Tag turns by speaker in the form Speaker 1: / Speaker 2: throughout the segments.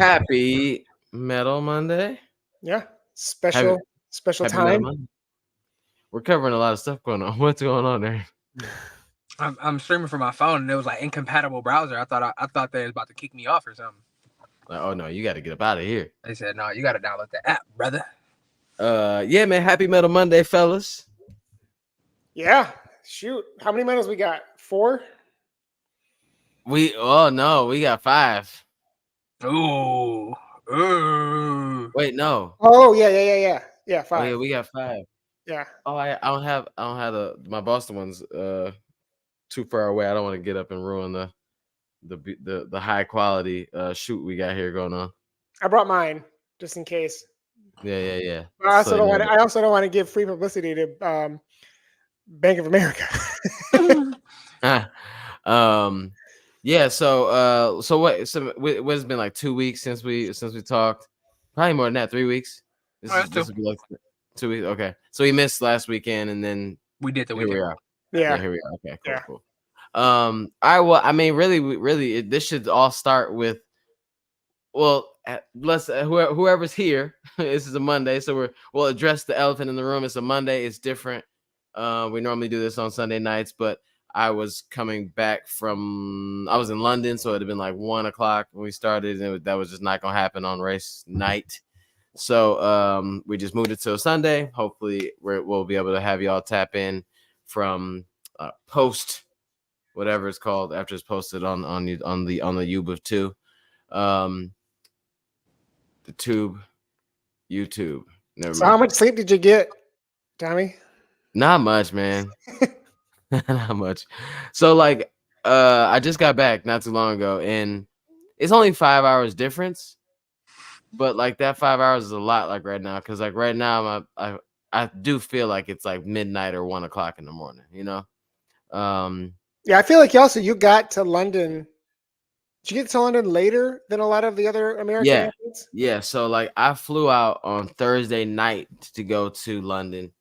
Speaker 1: Happy Metal Monday.
Speaker 2: Yeah,
Speaker 1: Happy,
Speaker 2: special
Speaker 1: happy Metal
Speaker 2: time.
Speaker 1: Monday. We're covering a lot of stuff going on. What's going on there?
Speaker 3: I'm streaming from my phone and it was like incompatible browser. I thought they was about to kick me off or something.
Speaker 1: Like, oh no, you got to get up out of here.
Speaker 3: They said no, you got to download the app, brother.
Speaker 1: Yeah, man. Happy Metal Monday, fellas.
Speaker 2: Yeah, shoot. How many medals we got? 4?
Speaker 1: We got 5.
Speaker 3: Ooh.
Speaker 1: Wait, no.
Speaker 2: Oh yeah. Yeah, 5.
Speaker 1: Oh yeah, we got 5.
Speaker 2: Yeah.
Speaker 1: Oh, I don't have my Boston ones too far away. I don't want to get up and ruin the high quality shoot we got here going on.
Speaker 2: I brought mine just in case.
Speaker 1: Yeah.
Speaker 2: But I also don't want to give free publicity to Bank of America.
Speaker 1: Yeah. So what? So it's been like 2 weeks since we talked. Probably more than that. 3 weeks. This would be like 2 weeks. Okay. So we missed last weekend, and then
Speaker 3: we did the
Speaker 1: weekend.
Speaker 3: Here we are.
Speaker 2: Yeah.
Speaker 1: Here we are. Okay. Cool.
Speaker 2: Yeah.
Speaker 1: Cool. All right. Well, I mean, really, this should all start with. Well, let's whoever's here. This is a Monday, so we'll address the elephant in the room. It's a Monday. It's different. We normally do this on Sunday nights, but I was coming back I was in London, so it'd have been like 1 o'clock when we started, and that was just not gonna happen on race night. So we just moved it to a Sunday. Hopefully, we'll be able to have y'all tap in from post whatever it's called after it's posted on the YouTube too. The tube, YouTube. Never
Speaker 2: So
Speaker 1: mind.
Speaker 2: how much sleep did you get, Tommy?
Speaker 1: Not much, man. Not much. So like I just got back not too long ago, and it's only 5 hours difference, but like that 5 hours is a lot like right now, because like right now I do feel like it's like midnight or 1 o'clock in the morning, you know.
Speaker 2: Yeah, I feel like you got to London. Did you get to London later than a lot of the other American athletes?
Speaker 1: Yeah. So like I flew out on Thursday night to go to London,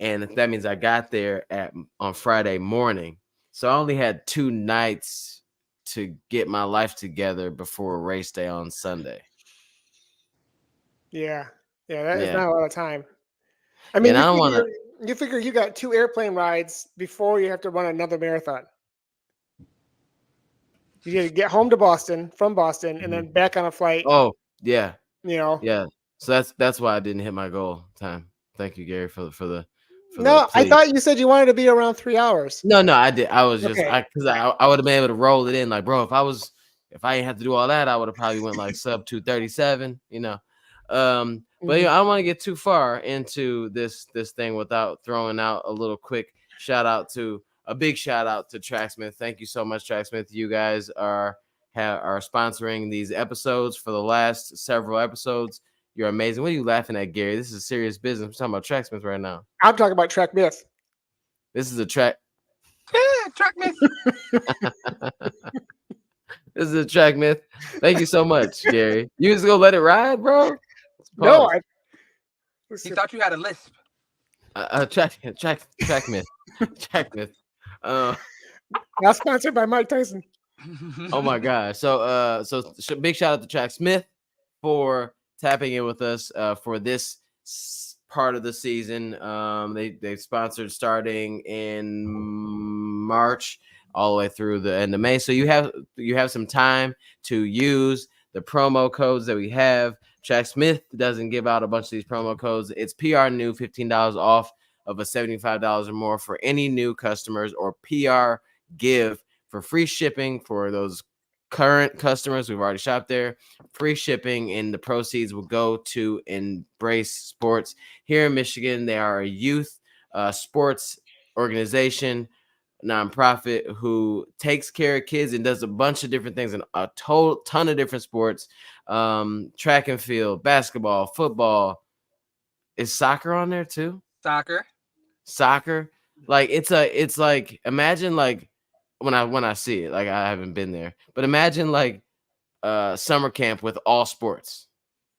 Speaker 1: and that means I got there on Friday morning. So I only had 2 nights to get my life together before race day on Sunday.
Speaker 2: Yeah, that is not a lot of time. I mean, you figure you got 2 airplane rides before you have to run another marathon. You got to get home to Boston from Boston, and then back on a flight.
Speaker 1: Oh yeah,
Speaker 2: Yeah.
Speaker 1: So that's why I didn't hit my goal time. Thank you, Gary, for the.
Speaker 2: No, I thought you said you wanted to be around 3 hours.
Speaker 1: No, I did. I was just
Speaker 2: Okay.
Speaker 1: because I would have been able to roll it in. Like, bro, if I didn't have to do all that, I would have probably went like sub 237. You know. But I don't want to get too far into this thing without throwing out a little quick big shout out to Tracksmith. Thank you so much, Tracksmith. You guys are sponsoring these episodes for the last several episodes. You're amazing. What are you laughing at, Gary? This is serious business. We're talking about Tracksmith right now.
Speaker 2: I'm talking about Track Myth.
Speaker 1: This is a track.
Speaker 3: Track Myth.
Speaker 1: This is a Track Myth. Thank you so much, Gary. You just gonna let it ride, bro?
Speaker 2: No,
Speaker 3: he thought you had a lisp.
Speaker 1: Track Myth. Track Myth.
Speaker 2: Not sponsored by Mike Tyson.
Speaker 1: Oh my God. So big shout out to Tracksmith for tapping in with us for this part of the season. They sponsored starting in March all the way through the end of May. So you have some time to use the promo codes that we have. Tracksmith doesn't give out a bunch of these promo codes. It's PR new, $15 off of a $75 or more for any new customers, or PR give for free shipping for those current customers who've already shopped there. Free shipping, and the proceeds will go to Embrace Sports here in Michigan. They are a youth sports organization, nonprofit, who takes care of kids and does a bunch of different things in a ton of different sports. Track and field, basketball, football. Is soccer on there too? Soccer. Like it's like, imagine like when I see it, like I haven't been there, but imagine like summer camp with all sports.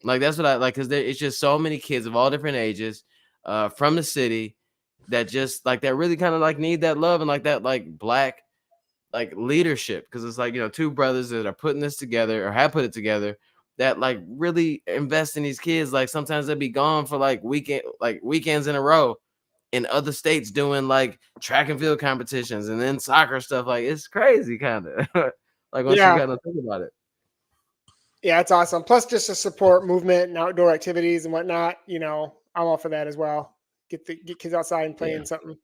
Speaker 1: Like that's what I like, because it's just so many kids of all different ages from the city that just like that really kind of like need that love and like that like black like leadership, because it's like, 2 brothers that are putting this together or have put it together, that like really invest in these kids. Like sometimes they'll be gone for like weekends in a row in other states doing like track and field competitions and then soccer stuff. Like it's crazy kind of like once you kind of think about it.
Speaker 2: Yeah, it's awesome. Plus just to support movement and outdoor activities and whatnot, I'm all for that as well. Get kids outside and playing something.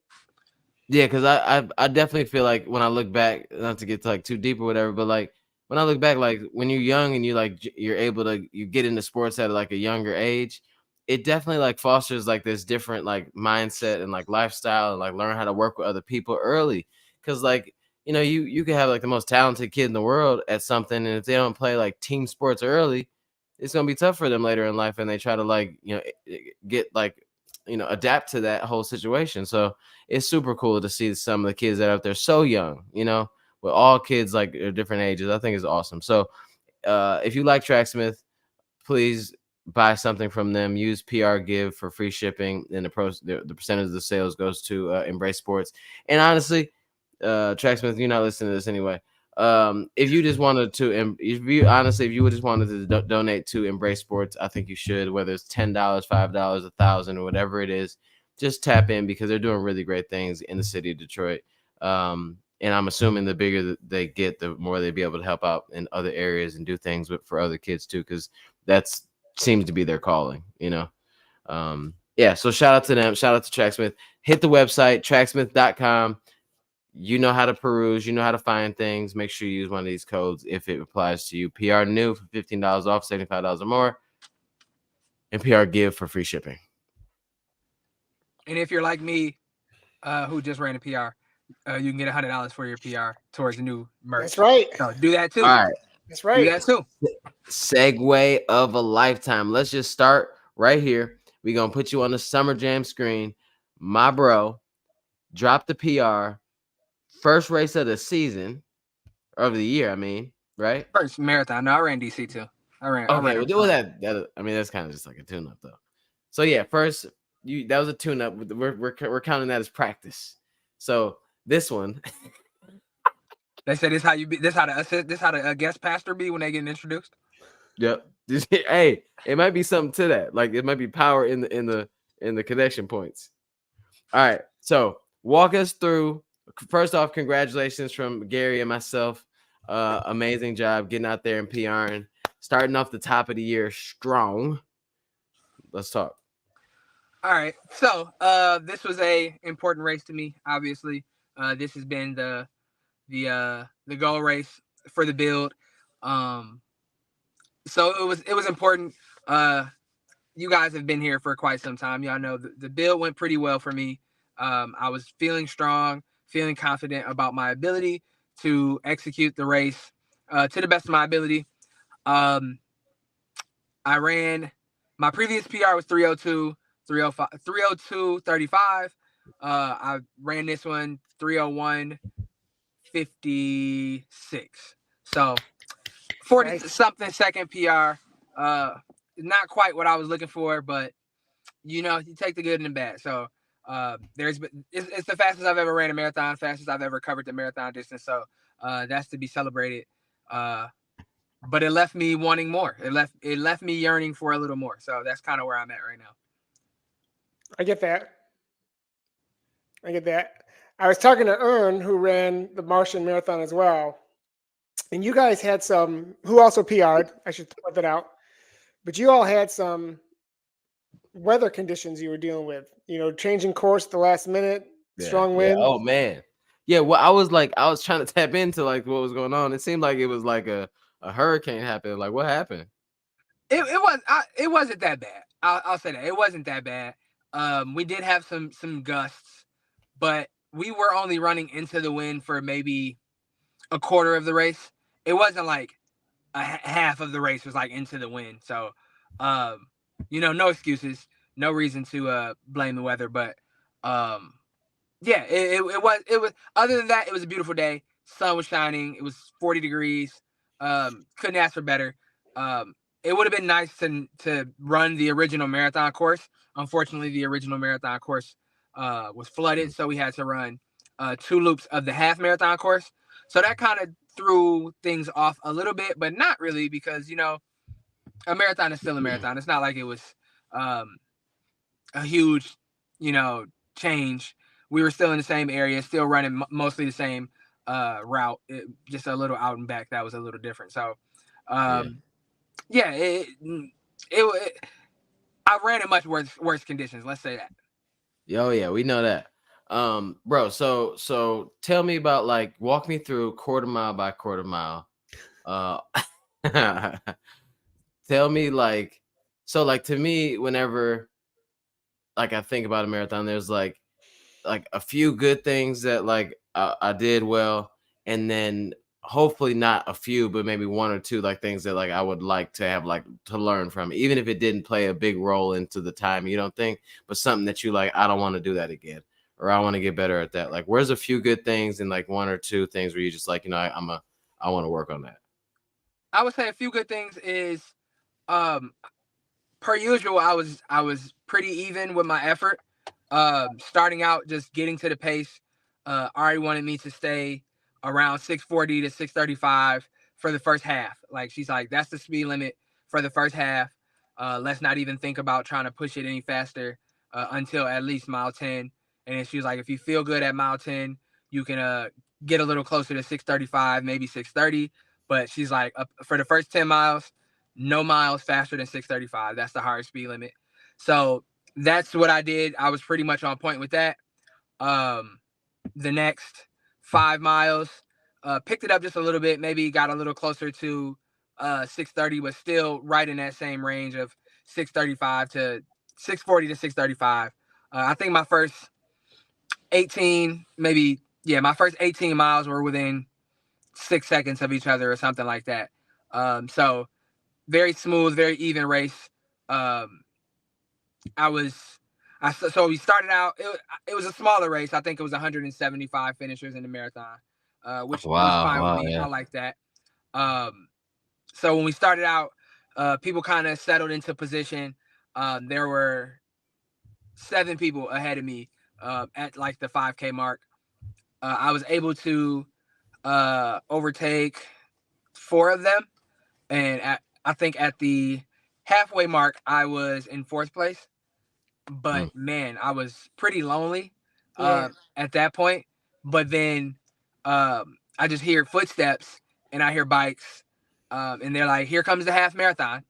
Speaker 1: Yeah, because I definitely feel like when I look back, not to get like too deep or whatever, but like when I look back, like when you're young and you're able to get into sports at like a younger age, it definitely like fosters like this different like mindset and like lifestyle and like learn how to work with other people early. Because like you can have like the most talented kid in the world at something, and if they don't play like team sports early, it's gonna be tough for them later in life, and they try to like get like adapt to that whole situation. So it's super cool to see some of the kids that are out there so young, with all kids like different ages. I think it's awesome. So if you like Tracksmith, please buy something from them. Use PR Give for free shipping, and the percentage of the sales goes to Embrace Sports. And honestly, Tracksmith, you're not listening to this anyway. If you just wanted to, if you just wanted to donate to Embrace Sports, I think you should. Whether it's $10, $5, $1,000, or whatever it is, just tap in because they're doing really great things in the city of Detroit. And I'm assuming the bigger they get, the more they'll be able to help out in other areas and do things for other kids too, because that seems to be their calling. So shout out to them. Shout out to Tracksmith. Hit the website, tracksmith.com. You know how to peruse, you know how to find things. Make sure you use one of these codes if it applies to you. PR New for $15 off, $75 or more, and PR Give for free shipping.
Speaker 3: And if you're like me, who just ran a PR, you can get $100 for your PR towards the new merch.
Speaker 2: That's right.
Speaker 3: So do that too.
Speaker 1: All right.
Speaker 2: That's right.
Speaker 3: Do that too.
Speaker 1: Segue of a lifetime. Let's just start right here. We're going to put you on the Summer Jam screen. My bro, drop the PR. First race of the season, or of the year, I mean, right?
Speaker 3: First marathon. No, I ran DC too. I ran
Speaker 1: that. I mean, that's kind of just like a tune-up, though. So yeah, first that was a tune-up. We're counting that as practice. So this one,
Speaker 3: they said this how the guest pastor be when they get introduced.
Speaker 1: Yep. Hey, it might be something to that. Like it might be power in the connection points. All right, so walk us through. First off, congratulations from Gary and myself. Amazing job getting out there and PRing, starting off the top of the year strong. Let's talk.
Speaker 3: All right. So this was a important race to me, obviously. This has been the goal race for the build. So it was important. You guys have been here for quite some time. Y'all know the build went pretty well for me. I was feeling strong, feeling confident about my ability to execute the race to the best of my ability. I ran my previous PR was 302, 305, 302.35. I ran this one 301.56. So 40 something second PR. Not quite what I was looking for, but you take the good and the bad. So it's the fastest I've ever ran a marathon, fastest I've ever covered the marathon distance. So that's to be celebrated. But it left me wanting more. It left me yearning for a little more. So that's kind of where I'm at right now. I get that. I was talking to Ern, who ran the Martian Marathon as well. And you guys had some, who also PR'd, I should point that out. But you all had some weather conditions you were dealing with, changing course at the last minute, strong wind.
Speaker 1: Yeah. Oh, man. Yeah, well, I was trying to tap into like what was going on. It seemed like it was like a hurricane happened. Like, what happened?
Speaker 3: It wasn't that bad. I'll say that. It wasn't that bad. We did have some gusts, but we were only running into the wind for maybe a quarter of the race. It wasn't like half of the race was like into the wind. So, no excuses, no reason to blame the weather. But yeah, it was. Other than that, it was a beautiful day. Sun was shining. It was 40 degrees. Couldn't ask for better. It would have been nice to run the original marathon course. Unfortunately, the original marathon course was flooded, so we had to run 2 loops of the half marathon course. So that kind of threw things off a little bit, but not really, because A marathon is still a marathon. It's not like it was a huge, change. We were still in the same area, still running mostly the same route, just a little out and back. That was a little different. So, it I ran in much worse conditions. Let's say that.
Speaker 1: Oh yeah, we know that. Bro, so tell me about, like, walk me through quarter mile by quarter mile. Uh Tell me, like, so, like, to me, whenever, like, I think about a marathon, there's like a few good things that, like, I did well, and then hopefully not a few, but maybe one or two, like, things that, like, I would like to have, like, to learn from, even if it didn't play a big role into the time, you don't think, but something that you like, I don't want to do that again, or I want to get better at that. Like, where's a few good things and, like, one or two things where you just like, I want to work on that.
Speaker 3: I would say a few good things is, per usual, I was pretty even with my effort. Starting out, just getting to the pace. Ari wanted me to stay around 640 to 635 for the first half. Like, she's like, that's the speed limit for the first half. Let's not even think about trying to push it any faster until at least mile 10. And then she was like, if you feel good at mile 10, you can get a little closer to 635, maybe 630. But she's like, for the first 10 miles, no miles faster than 635. That's the hard speed limit. So that's what I did. I was pretty much on point with that. The next 5 miles, picked it up just a little bit, maybe got a little closer to 630, but still right in that same range of 635 to 640 to 635. I think my first 18, my first 18 miles were within 6 seconds of each other or something like that. So very smooth, very even race. So we started out, it was a smaller race. I think it was 175 finishers in the marathon, which was fine with me.
Speaker 1: Yeah.
Speaker 3: I like that. So when we started out, people kind of settled into position. There were 7 people ahead of me at like the 5K mark. I was able to overtake 4 of them. And I think at the halfway mark, I was in 4th place. But man, I was pretty lonely at that point. But then I just hear footsteps and I hear bikes. And they're like, here comes the half marathon.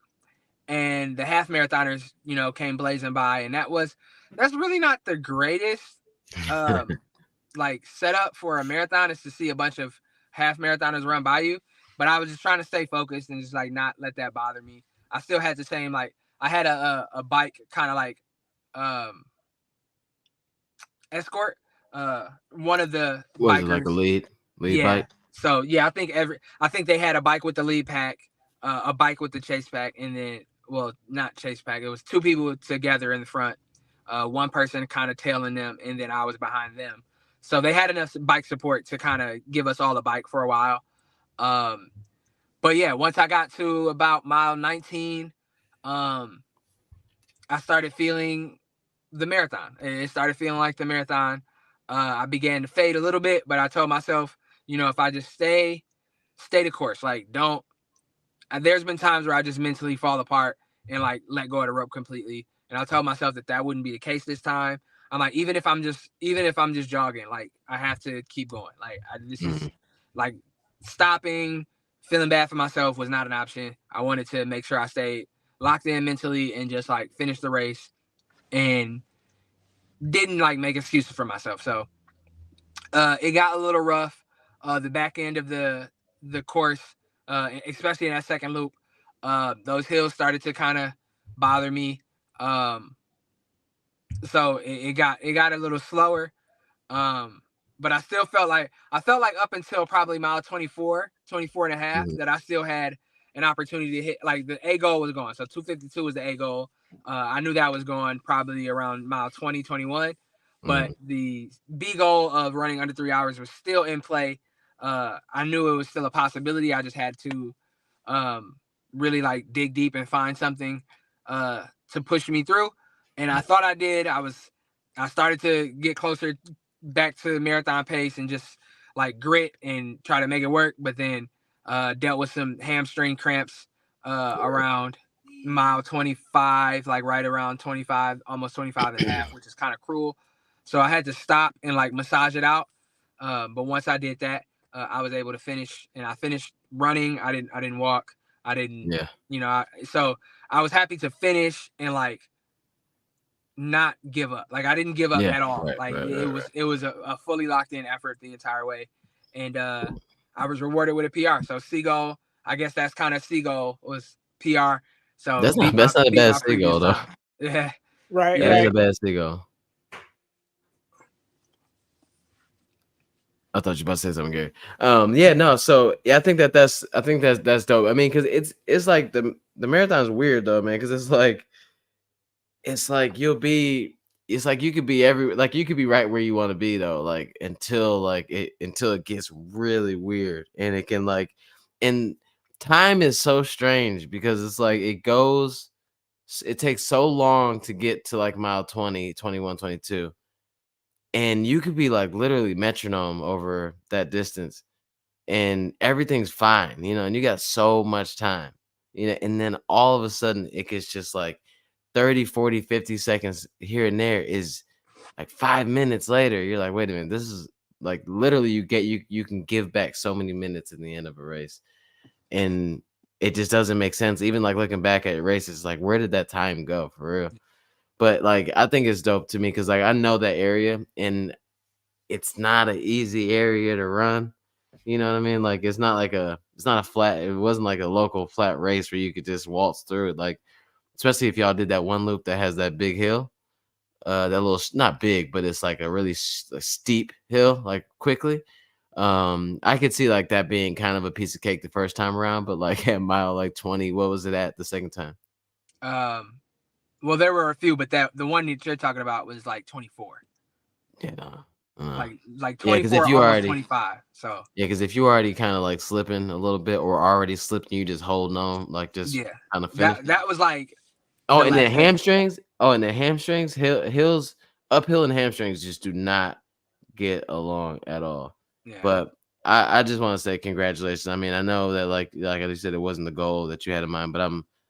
Speaker 3: And the half marathoners, came blazing by. And that's really not the greatest like setup for a marathon, is to see a bunch of half marathoners run by you. But I was just trying to stay focused and just like not let that bother me. I still had the same, like, I had a bike kind of like escort. One of the
Speaker 1: Was
Speaker 3: bikers,
Speaker 1: it like a lead bike?
Speaker 3: So yeah, I think they had a bike with the lead pack, a bike with the chase pack, and then, well, not chase pack. It was 2 people together in the front, one person kind of tailing them, and then I was behind them. So they had enough bike support to kind of give us all a bike for a while. But yeah, once I got to about mile 19, I started feeling the marathon. It started feeling like the marathon. I began to fade a little bit, but I told myself, if I just stay the course, like, don't. There's been times where I just mentally fall apart and like let go of the rope completely. And I told myself that wouldn't be the case this time. I'm like, even if I'm just jogging, like, I have to keep going. Like, this is like, stopping, feeling bad for myself was not an option. I wanted to make sure I stayed locked in mentally and just like finish the race and didn't like make excuses for myself. So it got a little rough. The back end of the course, especially in that second loop, those hills started to kind of bother me. So it got a little slower. But I still felt like up until probably mile 24 and a half, that I still had an opportunity to hit, like, the A goal was gone. So 252 was the A goal. I knew that was going probably around mile 20, 21. But the B goal of running under 3 hours was still in play. I knew it was still a possibility. I just had to really like dig deep and find something to push me through. And I thought I did. I started to get closer back to the marathon pace and just like grit and try to make it work. But then dealt with some hamstring cramps around mile 25, like right around 25, almost 25 and a half, which is kind of cruel. So I had to stop and like massage it out. But once I did that, I was able to finish, and I finished running. I didn't walk. I didn't, so I was happy to finish and like not give up. Like I didn't give up at all. It was a fully locked in effort the entire way. And I was rewarded with a PR. So Seagull, I guess that's kind of Seagull was PR. So
Speaker 1: that's not a bad Seagull though.
Speaker 3: Yeah.
Speaker 2: Right.
Speaker 1: Yeah, that's a bad Seagull. I thought you were about to say something, Gary. So yeah, I think that's dope. I mean, because it's like the marathon's weird though, man. Because it's like you could be right where you want to be though, like until it gets really weird, and it can and time is so strange because it's like it takes so long to get to like mile 20, 21, 22. And you could be like literally metronome over that distance and everything's fine, and you got so much time, and then all of a sudden it gets just like 30, 40, 50 seconds here and there is like 5 minutes later. You're like, wait a minute, this is like literally you can give back so many minutes in the end of a race. And it just doesn't make sense. Even like looking back at races, like where did that time go for real? But like, I think it's dope to me because like I know that area and it's not an easy area to run. You know what I mean? Like it's not a flat. It wasn't like a local flat race where you could just waltz through it. Like especially if y'all did that one loop that has that big hill, that little not big, but it's like a really steep hill, like quickly. I could see like that being kind of a piece of cake the first time around, but like at mile like 20, what was it at the second time?
Speaker 3: Well, there were a few, but the one that you're talking about was like 24.
Speaker 1: Yeah, no.
Speaker 3: Like 24,
Speaker 1: you
Speaker 3: almost
Speaker 1: already
Speaker 3: 25. So
Speaker 1: yeah, because if you already kind of like slipping a little bit or already slipping, you just holding on, like just kind of finish.
Speaker 3: That was like
Speaker 1: and the hamstrings. And the hamstrings, hills, uphill and hamstrings just do not get along at all.
Speaker 3: Yeah.
Speaker 1: But I just want to say congratulations. I mean, I know that like I said, it wasn't the goal that you had in mind, but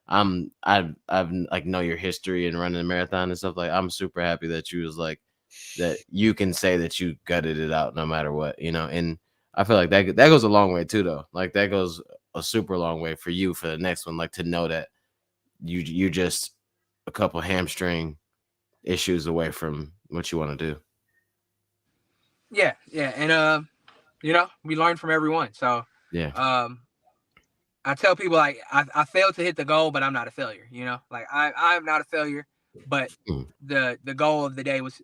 Speaker 1: I've like know your history and running a marathon and stuff. Like I'm super happy that you was like that you can say that you gutted it out no matter what, and I feel like that goes a long way too though. Like that goes a super long way for you for the next one, like to know that you just a couple hamstring issues away from what you want to do.
Speaker 3: Yeah, and we learn from everyone. So
Speaker 1: yeah.
Speaker 3: I tell people like I failed to hit the goal, but I'm not a failure. Like I'm not a failure, but the goal of the day was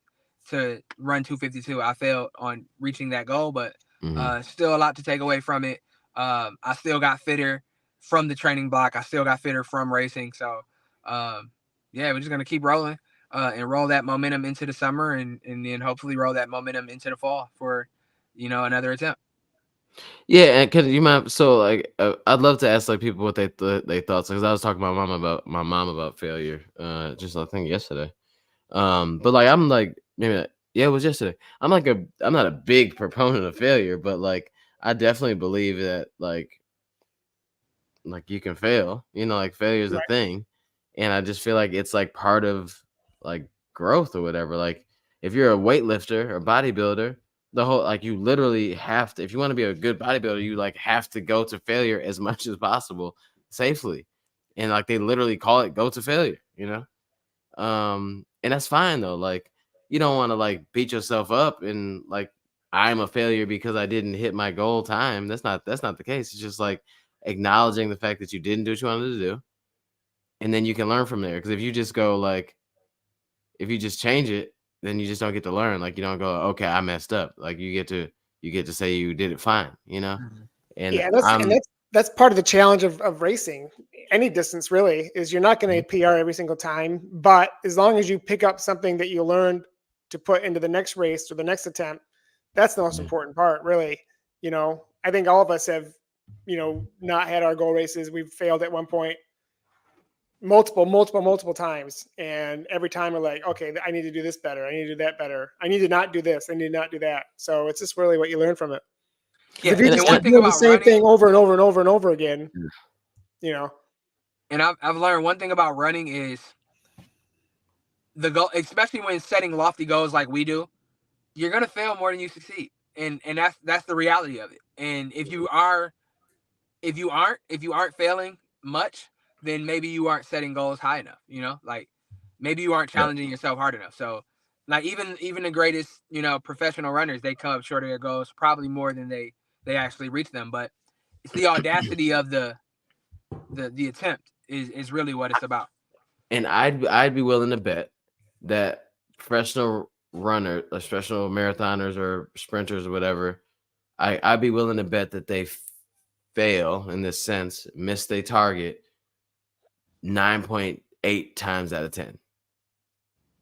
Speaker 3: to run 2:52. I failed on reaching that goal, but still a lot to take away from it. I still got fitter from the training block. I still got fitter from racing. So we're just gonna keep rolling and roll that momentum into the summer, and then hopefully roll that momentum into the fall for another attempt.
Speaker 1: Yeah, and could you mind? So, like, I'd love to ask like people what they thoughts, because I was talking to my mom about failure, just I think yesterday. But like, I'm like, it was yesterday. I'm not a big proponent of failure, but like, I definitely believe that like you can fail. Like failure is a thing, and I just feel like it's like part of like growth or whatever. Like, if you're a weightlifter or bodybuilder, the whole like you literally have to, if you want to be a good bodybuilder, you like have to go to failure as much as possible safely, and like they literally call it go to failure, and that's fine though. Like you don't want to like beat yourself up and like I'm a failure because I didn't hit my goal time. That's not the case. It's just like acknowledging the fact that you didn't do what you wanted to do, and then you can learn from there. Because if you just go like, if you just change it, then you just don't get to learn. Like you don't go, okay, I messed up. Like you get to say you did it fine, And
Speaker 2: that's part of the challenge of racing. Any distance really is you're not going to PR every single time, but as long as you pick up something that you learned to put into the next race or the next attempt, that's the most important part, really. I think all of us have, not had our goal races. We've failed at one point multiple times. And every time we're like, okay, I need to do this better. I need to do that better. I need to not do this. I need to not do that. So it's just really what you learn from it.
Speaker 3: Yeah,
Speaker 2: if you just keep doing the same thing over and over and over and over again,
Speaker 3: And I've learned one thing about running is the goal, especially when setting lofty goals like we do, you're gonna fail more than you succeed, and that's the reality of it. And if you aren't failing much, then maybe you aren't setting goals high enough. You know, like maybe you aren't
Speaker 1: Yeah.
Speaker 3: challenging yourself hard enough. So, like even the greatest professional runners, they come up short of their goals probably more than they actually reach them. But it's the audacity of the attempt is really what it's about.
Speaker 1: And I'd be willing to bet that professional professional marathoners or sprinters or whatever, I'd be willing to bet that they fail in this sense, miss their target 9.8 times out of 10.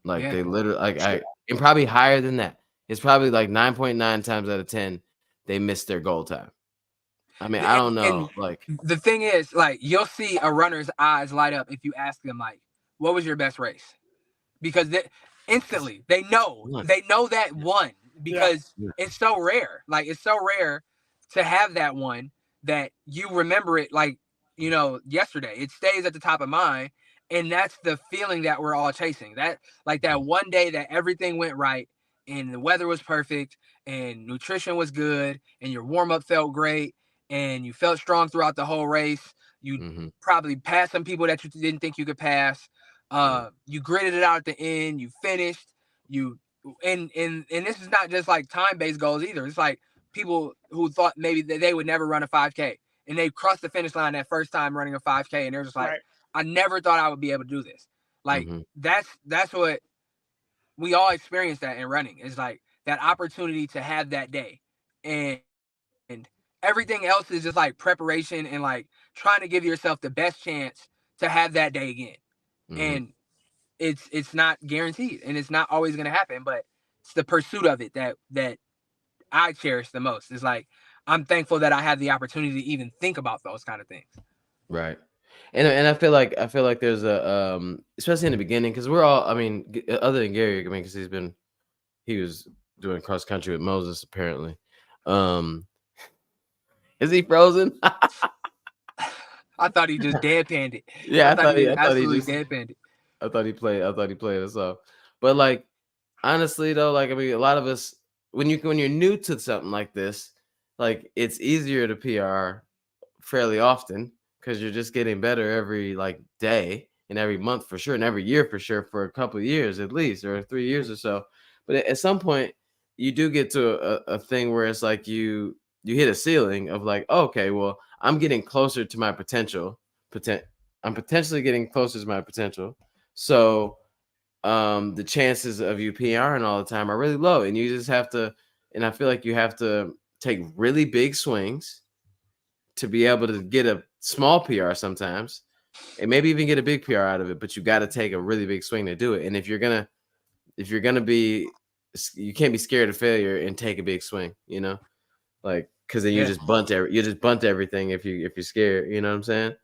Speaker 1: Like
Speaker 3: Yeah.
Speaker 1: they literally and probably higher than that. It's probably like 9.9 times out of 10 they missed their goal time. I mean, I don't know. Like,
Speaker 3: the thing is, like, you'll see a runner's eyes light up if you ask them, like, what was your best race? Because instantly they know that one because it's so rare. Like, it's so rare to have that one that you remember it like, yesterday. It stays at the top of mind. And that's the feeling that we're all chasing. That, like, that one day that everything went right and the weather was perfect and nutrition was good and your warm up felt great and you felt strong throughout the whole race. You probably passed some people that you didn't think you could pass. You gritted it out at the end. You finished. And this is not just like time-based goals either. It's like people who thought maybe that they would never run a 5K and they crossed the finish line that first time running a 5K and they're just like, I never thought I would be able to do this. Like that's what we all experience that in running. It's like that opportunity to have that day, and everything else is just like preparation and like trying to give yourself the best chance to have that day again. And it's not guaranteed and it's not always going to happen, but it's the pursuit of it that I cherish the most. It's like I'm thankful that I had the opportunity to even think about those kind of things.
Speaker 1: Right. And I feel like there's a especially in the beginning, because we're all, I mean, other than Gary, I mean, because he was doing cross country with Moses apparently. Is he frozen?
Speaker 3: I thought he just deadpanned it.
Speaker 1: Yeah, I thought he
Speaker 3: absolutely
Speaker 1: just
Speaker 3: deadpanned it.
Speaker 1: I thought he played us off. But like, honestly though, like, I mean, a lot of us, when you're new to something like this, like, it's easier to PR fairly often because you're just getting better every like day and every month for sure and every year for sure for a couple of years at least, or 3 years or so. But at some point you do get to a thing where it's like you hit a ceiling of like, okay, well, I'm getting closer to my potential. I'm potentially getting closer to my potential. So the chances of you PRing all the time are really low, and you just have to, and I feel like you have to take really big swings to be able to get a small PR sometimes, and maybe even get a big PR out of it. But you got to take a really big swing to do it. And if you're gonna be, you can't be scared of failure and take a big swing, like, because then you just bunt everything if you're scared. You know what I'm saying?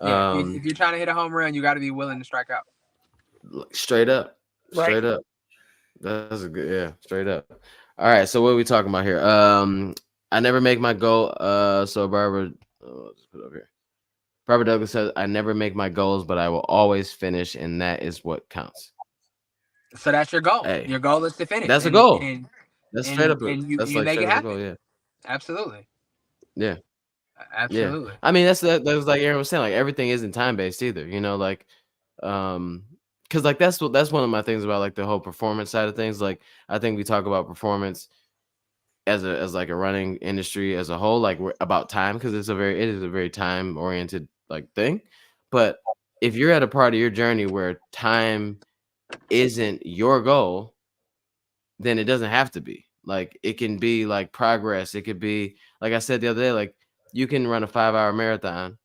Speaker 3: Yeah. If you're trying to hit a home run, you got to be willing to strike out.
Speaker 1: Straight up. Up. That's a good, straight up. All right. So what are we talking about here? I never make my goal. So Barbara, just put it up here. Barbara Douglas says, I never make my goals, but I will always finish, and that is what counts.
Speaker 3: So that's your goal.
Speaker 1: Hey,
Speaker 3: your goal is to finish.
Speaker 1: That's a goal.
Speaker 3: That's
Speaker 1: straight up.
Speaker 3: And you
Speaker 1: like
Speaker 3: make it happen.
Speaker 1: Goal, yeah.
Speaker 3: Absolutely.
Speaker 1: Yeah.
Speaker 3: Absolutely.
Speaker 1: Yeah. I mean, that's like Aaron was saying, like, everything isn't time based either, like, because like that's one of my things about like the whole performance side of things. Like, I think we talk about performance as like a running industry as a whole, like, we're about time, because it is a very time oriented like thing. But if you're at a part of your journey where time isn't your goal, then it doesn't have to be. Like, it can be like progress. It could be, like I said the other day, like, you can run a 5-hour marathon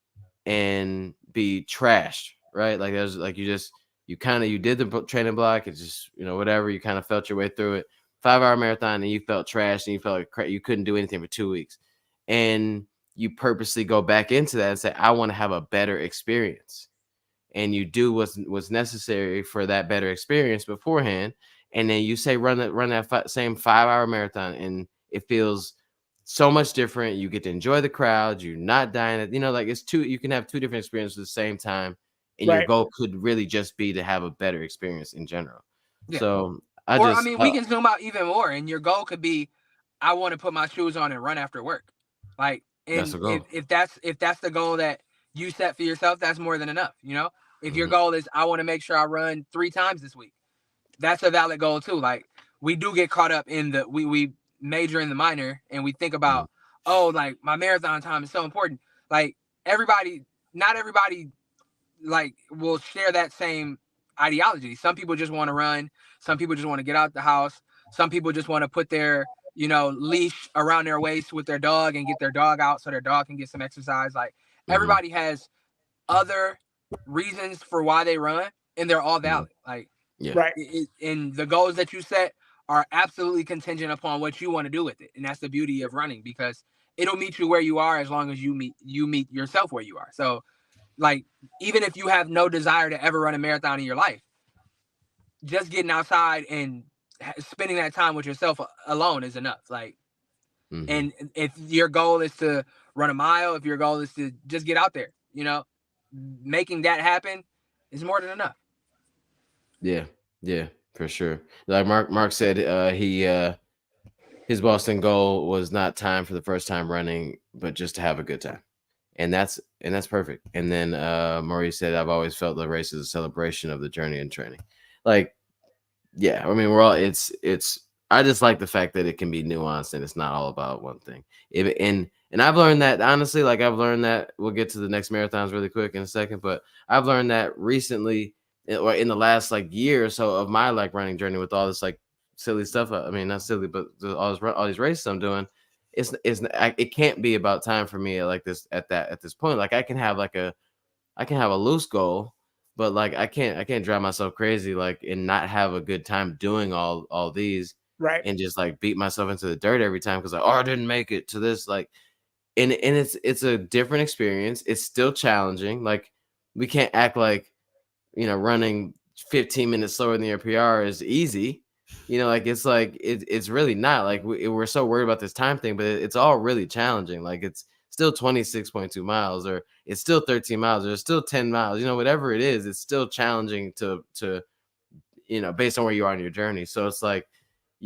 Speaker 1: and be trashed, right? Like, there's like, you did the training block. It's just, whatever, you kind of felt your way through it. 5-hour marathon, and you felt trashed and you felt like you couldn't do anything for 2 weeks. And you purposely go back into that and say, I want to have a better experience. And you do what's necessary for that better experience beforehand. And then you say, run that same 5-hour marathon, and it feels so much different. You get to enjoy the crowd. You're not dying. Like you can have two different experiences at the same time, and your
Speaker 2: Right.
Speaker 1: goal could really just be to have a better experience in general.
Speaker 3: Yeah.
Speaker 1: So
Speaker 3: I mean, we can zoom out even more, and your goal could be, I want to put my shoes on and run after work. Like,
Speaker 1: That's
Speaker 3: and
Speaker 1: the goal.
Speaker 3: if that's the goal that you set for yourself, that's more than enough. If your
Speaker 1: Mhm.
Speaker 3: goal is, I want to make sure I run 3 times this week, that's a valid goal too. Like, we do get caught up in we major in the minor, and we think about, oh, like my marathon time is so important. Like, not everybody like will share that same ideology. Some people just want to run. Some people just want to get out the house. Some people just want to put their leash around their waist with their dog and get their dog out so their dog can get some exercise. Like, everybody has other reasons for why they run, and they're all valid. Like,
Speaker 1: Yeah.
Speaker 2: Right.
Speaker 3: and the goals that you set are absolutely contingent upon what you want to do with it, and that's the beauty of running, because it'll meet you where you are as long as you meet yourself where you are. So, like, even if you have no desire to ever run a marathon in your life, just getting outside and spending that time with yourself alone is enough. Like, and if your goal is to run a mile, if your goal is to just get out there, making that happen is more than enough.
Speaker 1: Yeah, for sure. Like Mark said, his Boston goal was not time for the first time running, but just to have a good time. And that's perfect. And then Maurice said, I've always felt the race is a celebration of the journey and training. Like, yeah, I mean, we're all it's I just like the fact that it can be nuanced and it's not all about one thing. And I've learned that, honestly. Like, I've learned that. We'll get to the next marathons really quick in a second, but I've learned that recently, or in the last like year or so of my like running journey, with all this like silly stuff. I mean, not silly, but all these races I'm doing. It can't be about time for me like this at this point. Like, I can have a loose goal, but like I can't drive myself crazy like and not have a good time doing all these,
Speaker 2: Right.
Speaker 1: and just like beat myself into the dirt every time because like, oh, I didn't make it to this. Like, and it's a different experience. It's still challenging. Like, we can't act like running 15 minutes slower than your PR is easy. Like, it's really not. Like, we're so worried about this time thing, but it's all really challenging. Like, it's still 26.2 miles, or it's still 13 miles, or it's still 10 miles, whatever it is, it's still challenging to based on where you are in your journey. So it's like,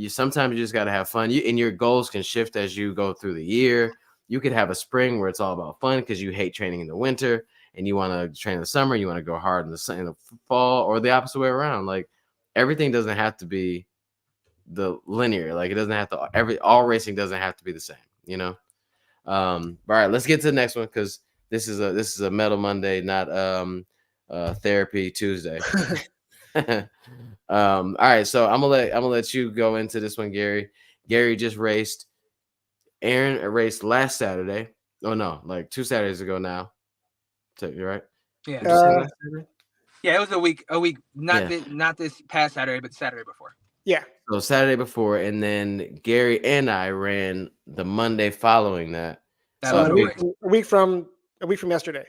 Speaker 1: sometimes you just got to have fun. And your goals can shift as you go through the year. You could have a spring where it's all about fun because you hate training in the winter and you want to train in the summer. You want to go hard in the fall, or the opposite way around. Like, everything doesn't have to be the linear. Like, it doesn't have to, all racing doesn't have to be the same, all right, let's get to the next one, because this is a Metal Monday, not Therapy Tuesday. All right, so I'm gonna let you go into this one, Gary. Gary just raced. Aaron raced last Saturday. Oh no, like 2 Saturdays ago now. So you're right.
Speaker 3: Yeah. Yeah, it was a week. Not this past Saturday, but the Saturday before.
Speaker 2: Yeah.
Speaker 1: So Saturday before, and then Gary and I ran the Monday following that.
Speaker 2: So a week from yesterday.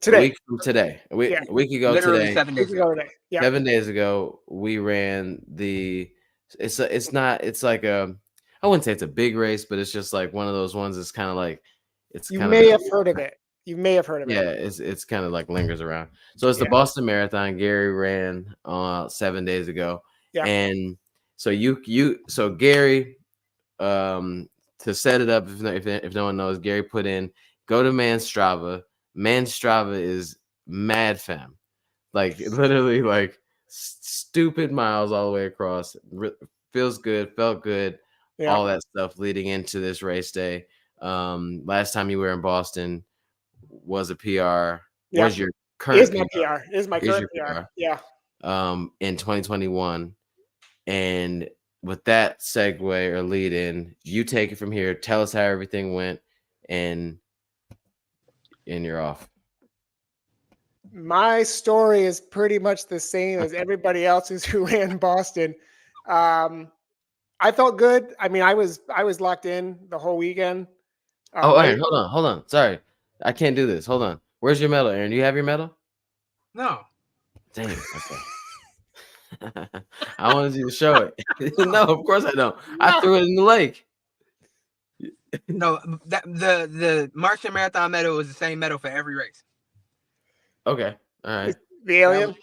Speaker 2: Today.
Speaker 1: A week from today. A week ago.
Speaker 3: Literally
Speaker 1: today.
Speaker 3: 7 days ago.
Speaker 2: Yeah.
Speaker 1: 7 days ago, we ran the. It's like a. I wouldn't say it's a big race, but it's just like one of those ones. It's kind of like
Speaker 2: You may have heard of it. You may have heard of it.
Speaker 1: Yeah, it's kind of like lingers around. So it's the Boston Marathon. Gary ran 7 days ago.
Speaker 2: Yeah.
Speaker 1: And so so Gary, to set it up, if no one knows, Gary put in, go to Man's Strava. Man's Strava is mad fam. Like, literally, like, stupid miles all the way across. Feels good, felt good, all that stuff leading into this race day. Last time you were in Boston was a PR.
Speaker 2: Yeah.
Speaker 1: Was your current
Speaker 2: is my PR. Is my current PR. Yeah.
Speaker 1: In 2021. And with that segue or lead in, you take it from here. Tell us how everything went, and you're off.
Speaker 2: My story is pretty much the same as everybody else's who ran Boston. I felt good. I mean, I was locked in the whole weekend.
Speaker 1: Aaron, hold on. Sorry, I can't do this. Hold on. Where's your medal, Aaron? Do you have your medal?
Speaker 3: No.
Speaker 1: Dang. Okay. I wanted you to show it. No, of course I don't. I threw it in the lake.
Speaker 3: No, that the Martian Marathon medal was the same medal for every race.
Speaker 1: Okay. All right.
Speaker 2: The alien.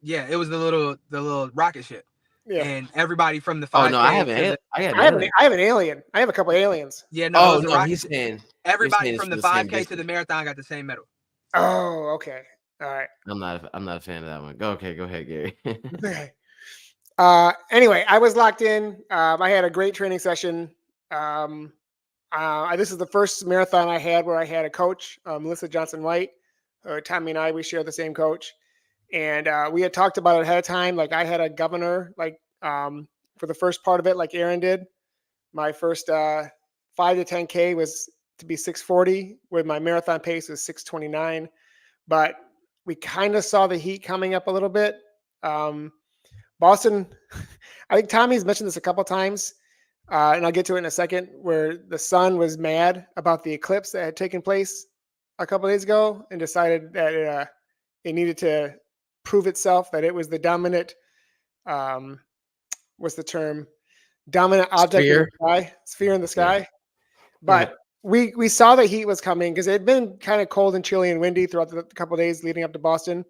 Speaker 3: Yeah, it was the little rocket ship,
Speaker 2: Yeah.
Speaker 3: and everybody from the
Speaker 1: Oh no, I
Speaker 3: 5K
Speaker 1: have
Speaker 3: to
Speaker 1: an
Speaker 3: the
Speaker 1: I got an
Speaker 2: I have
Speaker 1: alien.
Speaker 2: an alien. I have a couple aliens.
Speaker 3: yeah no, it
Speaker 1: Oh
Speaker 3: was a
Speaker 1: no,
Speaker 3: rocket
Speaker 1: he's
Speaker 3: ship.
Speaker 1: saying
Speaker 3: Everybody
Speaker 1: it's
Speaker 3: from
Speaker 1: for
Speaker 3: the
Speaker 1: the same
Speaker 3: 5K to the
Speaker 1: distance.
Speaker 3: marathon got the same medal.
Speaker 2: Oh, okay. All right.
Speaker 1: I'm not a fan of that one. Go ahead, Gary.
Speaker 2: Okay. Anyway, I was locked in. I had a great training session. This is the first marathon I had where I had a coach, Melissa Johnson White. Tommy and I, we share the same coach, and we had talked about it ahead of time. Like I had a governor, like for the first part of it, like Aaron did. My first 5 to 10K was to be 6:40, where my marathon pace was 6:29. But we kind of saw the heat coming up a little bit. Boston, I think Tommy's mentioned this a couple times, and I'll get to it in a second, where the sun was mad about the eclipse that had taken place a couple days ago and decided that it needed to prove itself that it was the dominant, what's the term? Dominant object in the sky, sphere in the
Speaker 1: Yeah.
Speaker 2: sky. But we saw the heat was coming because it had been kind of cold and chilly and windy throughout the couple days leading up to Boston,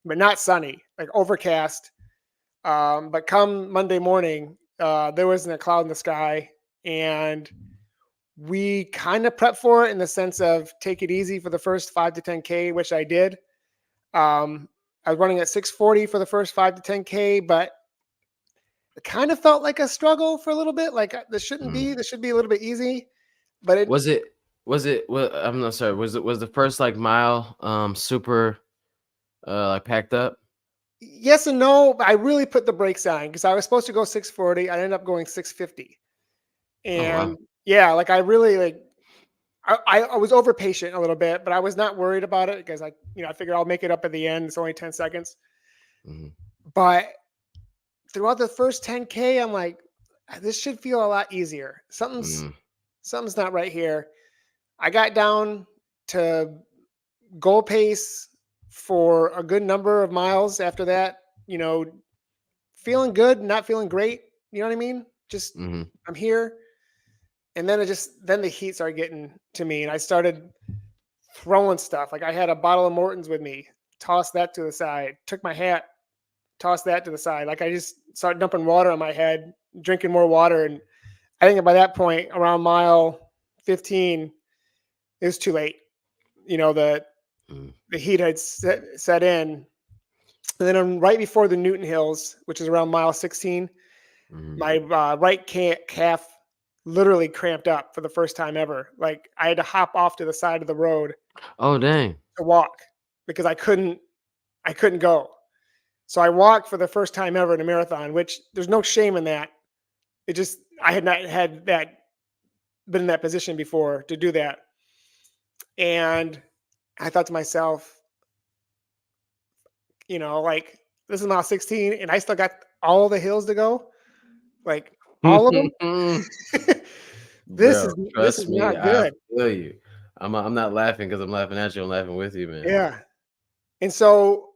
Speaker 2: but not sunny, like overcast. But come Monday morning, there wasn't a cloud in the sky, and we kind of prepped for it in the sense of take it easy for the first 5 to 10K, which I did. I was running at 6:40 for the first 5 to 10K, but it kind of felt like a struggle for a little bit. Like this shouldn't be. This should be a little bit easy. But it
Speaker 1: was it. Well, I'm not sorry. Was the first like mile super like packed up?
Speaker 2: Yes and no. But I really put the brakes on because I was supposed to go 6:40. I ended up going 6:50. And yeah, like I really like I was over patient a little bit, but I was not worried about it because I figured I'll make it up at the end. It's only 10 seconds.
Speaker 1: Mm-hmm.
Speaker 2: But throughout the first 10K, I'm like, this should feel a lot easier. Something's not right here. I got down to goal pace for a good number of miles after that, feeling good, not feeling great. You know what I mean? Just I'm here. And then then the heat started getting to me and I started throwing stuff. Like I had a bottle of Morton's with me, tossed that to the side, took my hat, tossed that to the side. Like I just started dumping water on my head, drinking more water. And I think by that point, around mile 15, it was too late. The heat had set in. And then right before the Newton Hills, which is around mile 16, my right calf literally cramped up for the first time ever. Like I had to hop off to the side of the road.
Speaker 1: Oh dang!
Speaker 2: To walk because I couldn't go. So I walked for the first time ever in a marathon, which there's no shame in that. It just I had not had that been in that position before to do that. And I thought to myself, like this is mile 16 and I still got all the hills to go. Like all of them. This is not good.
Speaker 1: I feel you. I'm not laughing because I'm laughing at you. I'm laughing with you, man.
Speaker 2: Yeah. And so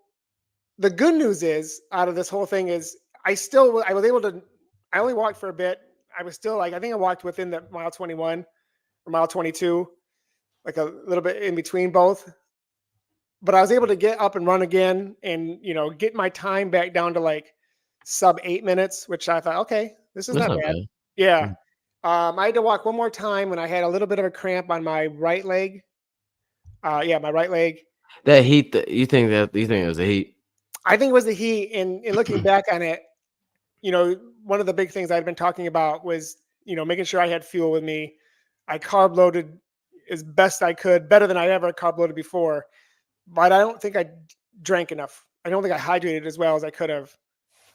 Speaker 2: the good news is out of this whole thing is I was able to, I only walked for a bit. I was still like, I think I walked within the mile 21 or mile 22, like a little bit in between both. But I was able to get up and run again and, get my time back down to like sub 8 minutes, which I thought, okay, this is not bad. Yeah. I had to walk one more time when I had a little bit of a cramp on my right leg. My right leg.
Speaker 1: That heat, you think it was the heat?
Speaker 2: I think it was the heat. And looking back on it, one of the big things I'd been talking about was, making sure I had fuel with me. I carb loaded as best I could, better than I ever carb loaded before. But I don't think I drank enough. I don't think I hydrated as well as I could have.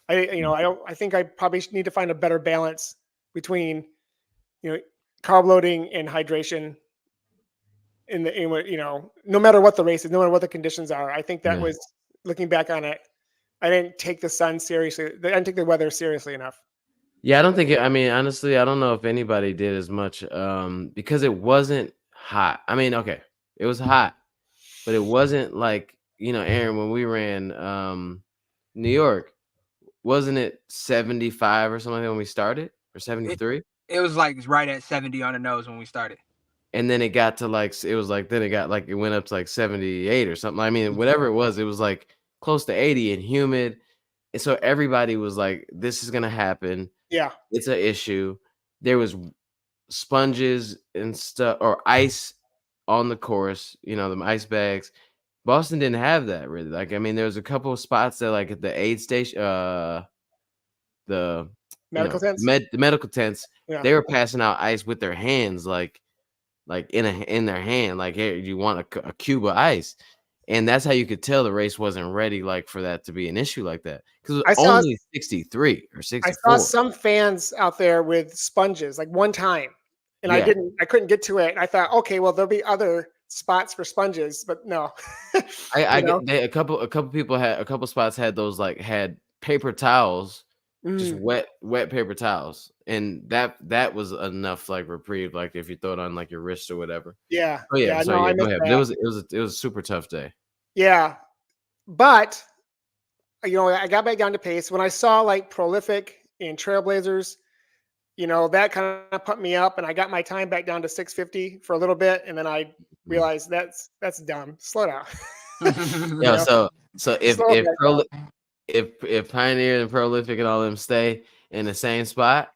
Speaker 2: I think I probably need to find a better balance between, carb loading and hydration no matter what the race is, no matter what the conditions are. I think that was looking back on it. I didn't take the sun seriously. I didn't take the weather seriously enough.
Speaker 1: Yeah, I don't think honestly, I don't know if anybody did as much because it wasn't hot. I mean, okay, it was hot, but it wasn't like, Aaron, when we ran New York, wasn't it 75 or something like that when we started, or 73?
Speaker 3: It was like right at 70 on the nose when we started.
Speaker 1: And then it got to like it was like then it got like it went up to like 78 or something. I mean, whatever it was like close to 80 and humid. And so everybody was like, this is gonna happen.
Speaker 2: Yeah.
Speaker 1: It's an issue. There was sponges and stuff or ice on the course, the ice bags. Boston didn't have that really. Like, I mean, there was a couple of spots that like at the aid station, the
Speaker 2: Medical tents.
Speaker 1: the medical tents,
Speaker 2: Yeah.
Speaker 1: they were passing out ice with their hands, like in their hand, like, hey, you want a cube of ice. And that's how you could tell the race wasn't ready, like for that to be an issue like that. Because it was only 63 or 64.
Speaker 2: I saw some fans out there with sponges, like one time, and
Speaker 1: Yeah.
Speaker 2: I couldn't get to it. And I thought, okay, well, there'll be other spots for sponges, but no.
Speaker 1: I get a couple people had a couple spots had those like had paper towels, just wet paper towels, and that was enough like reprieve, like if you throw it on like your wrist or whatever.
Speaker 2: Yeah.
Speaker 1: Oh yeah,
Speaker 2: no, I
Speaker 1: go
Speaker 2: missed
Speaker 1: ahead.
Speaker 2: that.
Speaker 1: But it was a super tough day.
Speaker 2: Yeah, but I got back down to pace when I saw like Prolific and Trailblazers. That kind of pumped me up, and I got my time back down to 6:50 for a little bit, and then I realized that's dumb. Slow down.
Speaker 1: Yeah. So if
Speaker 2: Slow down.
Speaker 1: if Pioneer and Prolific and all them stay in the same spot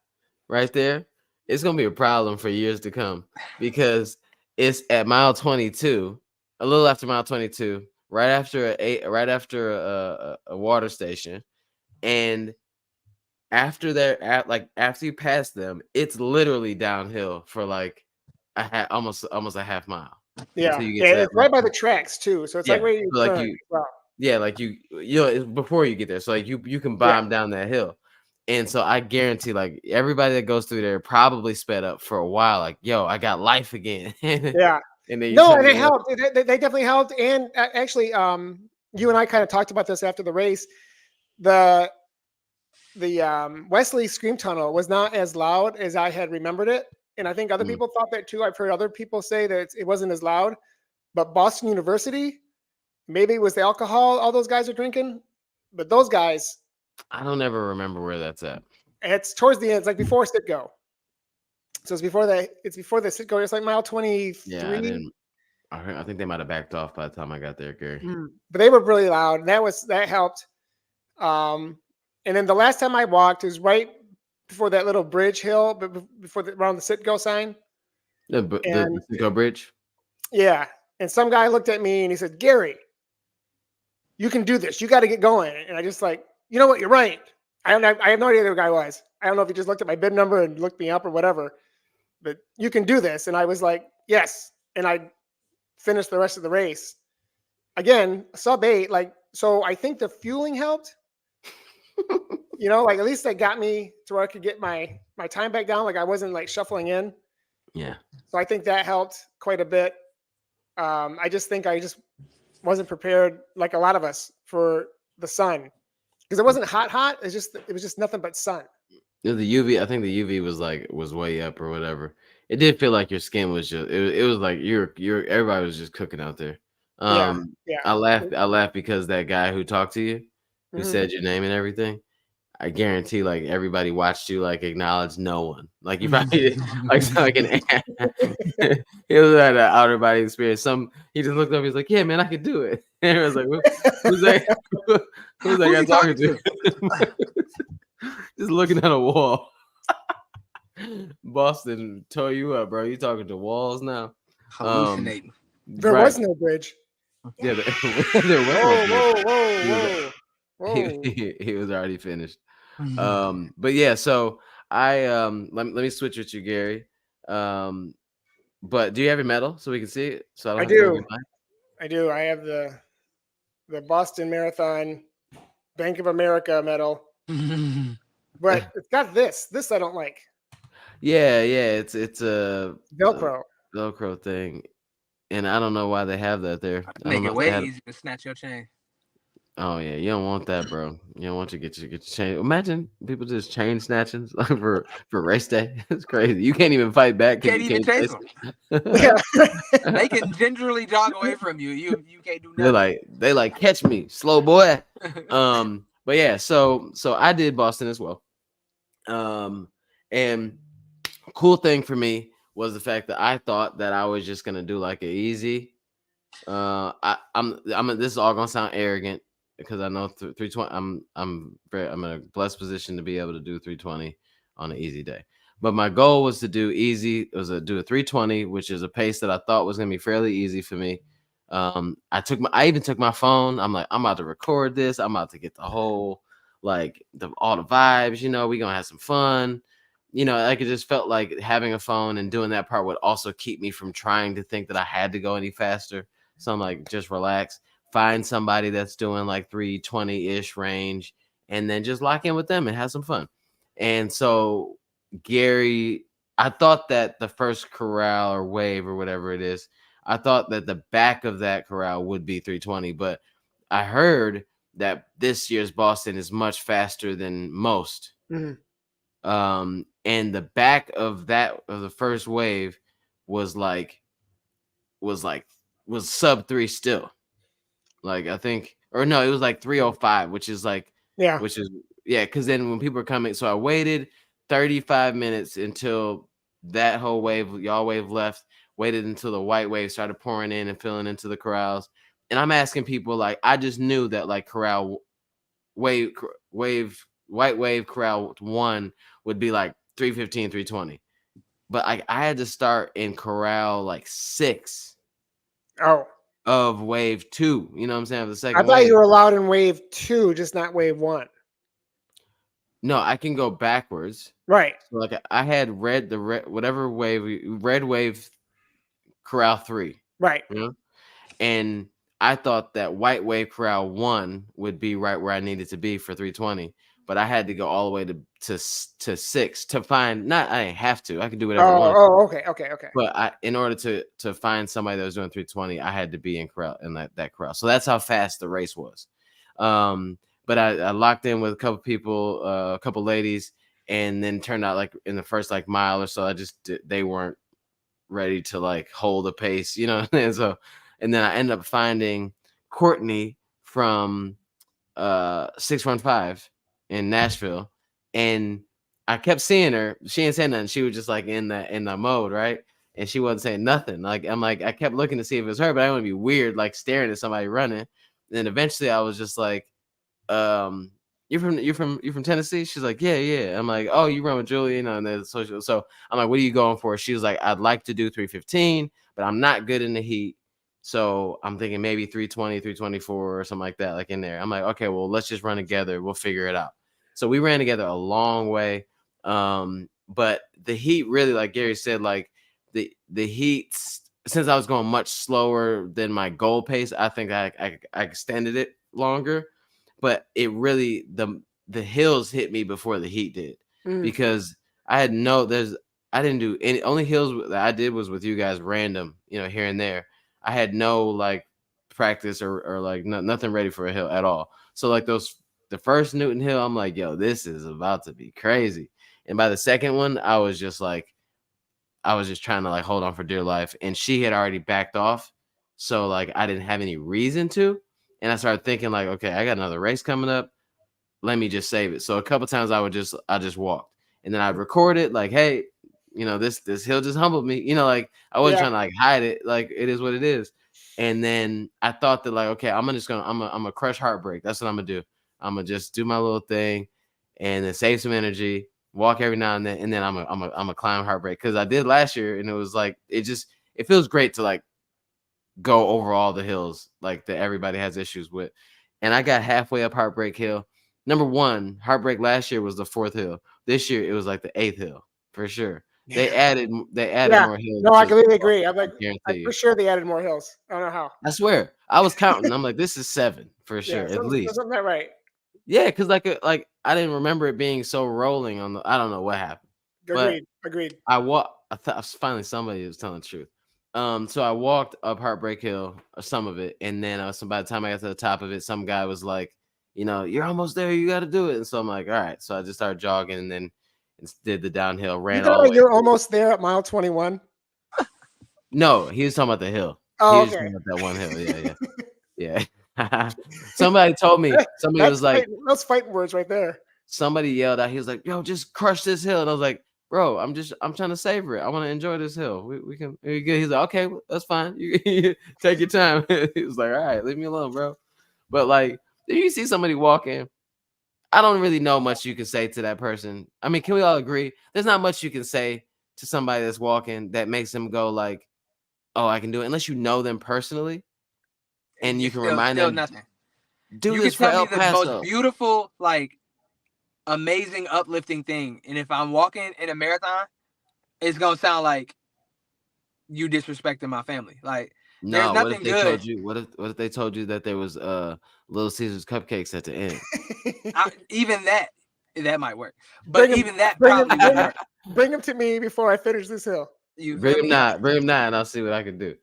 Speaker 1: right there, it's gonna be a problem for years to come, because it's at mile 22, a little after mile 22, right after a water station, and after after you pass them, it's literally downhill for like almost a half mile.
Speaker 2: Yeah,
Speaker 1: until you get to that
Speaker 2: it's right by
Speaker 1: level.
Speaker 2: the tracks too, so it's
Speaker 1: Yeah,
Speaker 2: like where you
Speaker 1: so, like,
Speaker 2: turn.
Speaker 1: you-
Speaker 2: Wow.
Speaker 1: Yeah, like it's before you get there. So like you can bomb down that hill. And so I guarantee like everybody that goes through there probably sped up for a while. Like, yo, I got life again.
Speaker 2: Yeah.
Speaker 1: And then
Speaker 2: No, and it helped. They definitely helped. And actually, you and I kind of talked about this after the race. The Wesley Scream Tunnel was not as loud as I had remembered it, and I think other people thought that too. I've heard other people say that it wasn't as loud, but Boston University, maybe it was the alcohol all those guys are drinking, but those guys,
Speaker 1: I don't ever remember where that's at.
Speaker 2: it's towards the end. It's like before Sitgo. So it's before the Sitgo. It's like mile 23.
Speaker 1: Yeah, I think they might have backed off by the time I got there, Gary.
Speaker 2: But they were really loud, and that helped. And then the last time I walked is right before that little bridge hill, but before around the Sitgo sign.
Speaker 1: The Sitgo Bridge.
Speaker 2: Yeah, and some guy looked at me and he said, "Gary, you can do this. You got to get going." And I just like, you know what? You're right. I have no idea who the guy was. I don't know if he just looked at my bib number and looked me up or whatever. But you can do this. And I was like, yes. And I finished the rest of the race. Again, sub 8. Like, so I think the fueling helped. Like at least that got me to where I could get my time back down. Like I wasn't like shuffling in.
Speaker 1: Yeah.
Speaker 2: So I think that helped quite a bit. I just think I just wasn't prepared, like a lot of us, for the sun, because it wasn't hot. It was just nothing but sun.
Speaker 1: The UV, I think the UV was way up or whatever. It did feel like your skin was just it was like everybody was just cooking out there.
Speaker 2: Yeah.
Speaker 1: I laughed because that guy who talked to you, who said your name and everything, I guarantee like everybody watched you like acknowledge no one. Like you probably like an he was at an outer body experience. He just looked up, he's like, "Yeah, man, I could do it." And I was like, who's that? Who's that guy talking to? Just looking at a wall. Boston tore you up, bro. You talking to walls now?
Speaker 3: Hallucinating.
Speaker 2: There was no bridge.
Speaker 1: Yeah, there was.
Speaker 2: Whoa.
Speaker 1: He was already finished. But yeah, so I let me switch with you, Gary. But do you have your medal so we can see it? So
Speaker 2: I do. I have the Boston Marathon Bank of America medal. But it's got this. This I don't like.
Speaker 1: Yeah, it's a
Speaker 2: Velcro
Speaker 1: thing, and I don't know why they have that there.
Speaker 3: Make it way easier to snatch your chain.
Speaker 1: Oh yeah, you don't want that, bro. You don't want to get your chain. Imagine people just chain snatching for race day. It's crazy. You can't even fight back.
Speaker 3: Can't even chase them. They can gingerly jog away from you. You can't do nothing.
Speaker 1: They like catch me, slow boy. But yeah, so I did Boston as well. And Cool thing for me was the fact that I thought that I was just gonna do like an easy. This is all gonna sound arrogant because I know 320. I'm in a blessed position to be able to do 320 on an easy day. But my goal was to do easy. It was to do a 320, which is a pace that I thought was gonna be fairly easy for me. I even took my phone. I'm like, I'm about to record this. I'm about to get the whole all the vibes. We gonna have some fun. Like it just felt like having a phone and doing that part would also keep me from trying to think that I had to go any faster. So I'm like, just relax, find somebody that's doing like 320-ish range, and then just lock in with them and have some fun. And so Gary, I thought that the first corral or wave or whatever it is, I thought that the back of that corral would be 320, but I heard that this year's Boston is much faster than most.
Speaker 2: Mhm.
Speaker 1: And the back of the first wave was sub 3 still. Like I think, or no, it was like 305, which is because then when people are coming, so I waited 35 minutes until that whole y'all wave left, waited until the white wave started pouring in and filling into the corrals. And I'm asking people, like, I just knew that like corral white wave corral 1 would be like 315, 320. But I had to start in corral like 6 of wave 2. You know what I'm saying? The second
Speaker 2: I thought
Speaker 1: wave.
Speaker 2: you were allowed in wave 2, just not wave 1.
Speaker 1: No, I can go backwards.
Speaker 2: Right.
Speaker 1: So like I had red wave corral 3.
Speaker 2: Right.
Speaker 1: And I thought that white wave corral 1 would be right where I needed to be for 320. But I had to go all the way to 6 to find. I didn't have to. I could do whatever I wanted.
Speaker 2: Oh, okay.
Speaker 1: But in order to find somebody that was doing 320, I had to be in that corral. So that's how fast the race was. But I locked in with a couple people, a couple ladies, and then turned out like in the first like mile or so, they weren't ready to like hold the pace, and then I ended up finding Courtney from 615 in Nashville, and I kept seeing her. She didn't say nothing. She was just like in the mode, right? And she wasn't saying nothing. Like I kept looking to see if it was her, but I didn't want to be weird, like staring at somebody running. And then eventually I was just like, you're from Tennessee? She's like, yeah. I'm like, oh, you run with Julie, and then social. So I'm like, what are you going for? She was like, I'd like to do 315, but I'm not good in the heat. So I'm thinking maybe 320, 324 or something like that, like in there. I'm like, okay, well, let's just run together. We'll figure it out. So we ran together a long way. But the heat really, like Gary said, like the heat, since I was going much slower than my goal pace, I think I extended it longer. But it really, the hills hit me before the heat did, because I didn't do any, only hills that I did was with you guys random, here and there. I had no like practice or like nothing ready for a hill at all. So like the first Newton Hill, I'm like, yo, this is about to be crazy. And by the second one, I was just trying to like hold on for dear life. And she had already backed off. So like I didn't have any reason to. And I started thinking like, okay, I got another race coming up. Let me just save it. So a couple times I just walked, and then I'd record it like, hey, this hill just humbled me. Like I wasn't trying to like hide it. Like it is what it is. And then I thought that like, okay, I'm gonna crush heartbreak. That's what I'm gonna do. I'm gonna just do my little thing, and then save some energy, walk every now and then I'm gonna climb heartbreak, because I did last year, and it was like it feels great to like go over all the hills like that everybody has issues with. And I got halfway up Heartbreak Hill. Number 1, Heartbreak last year was the 4th hill. This year it was like the 8th hill for sure. They added more hills.
Speaker 2: No, I completely agree. I'm
Speaker 1: for
Speaker 2: sure they added more hills. I don't know how.
Speaker 1: I swear. I was counting. I'm like, this is 7 for sure, at least.
Speaker 2: Isn't that right?
Speaker 1: Yeah, because like I didn't remember it being so rolling on the. I don't know what happened.
Speaker 2: Agreed.
Speaker 1: I thought finally somebody was telling the truth. So I walked up Heartbreak Hill, some of it, and then by the time I got to the top of it, some guy was like, you're almost there, you got to do it. And so I'm like, all right. So I just started jogging, and then did the downhill, ran all the way.
Speaker 2: You're almost there at mile 21?
Speaker 1: No, he was talking about the hill.
Speaker 2: Oh,
Speaker 1: he was talking about that one hill. Yeah. Somebody told me, was like,
Speaker 2: those fighting words right there.
Speaker 1: Somebody yelled out, he was like, yo, just crush this hill. And I was like, bro, I'm trying to savor it. I want to enjoy this hill. We can we good. He's like, okay, that's fine. You take your time. He was like, all right, leave me alone, bro. But like, if you see somebody walking, I don't really know much you can say to that person. I mean, can we all agree? There's not much you can say to somebody that's walking that makes them go like, oh, I can do it, unless you know them personally and you
Speaker 3: It's
Speaker 1: can remind
Speaker 3: still
Speaker 1: them,
Speaker 3: nothing.
Speaker 1: do
Speaker 3: You
Speaker 1: this
Speaker 3: could
Speaker 1: for
Speaker 3: tell me
Speaker 1: El
Speaker 3: the most
Speaker 1: Paso.
Speaker 3: beautiful, like amazing, uplifting thing, and if I'm walking in a marathon, it's gonna sound like you disrespecting my family. Like there's
Speaker 1: No, what if
Speaker 3: nothing
Speaker 1: they
Speaker 3: good.
Speaker 1: told you? What if they told you that there was Little Caesars cupcakes at the end?
Speaker 3: Even that might work, but
Speaker 2: Bring him,
Speaker 3: even that
Speaker 2: bring him,
Speaker 3: probably wouldn't work.
Speaker 2: bring him to me before I finish this hill.
Speaker 3: You
Speaker 1: Bring
Speaker 3: feel
Speaker 1: him
Speaker 3: me?
Speaker 1: not, and I'll see what I can do.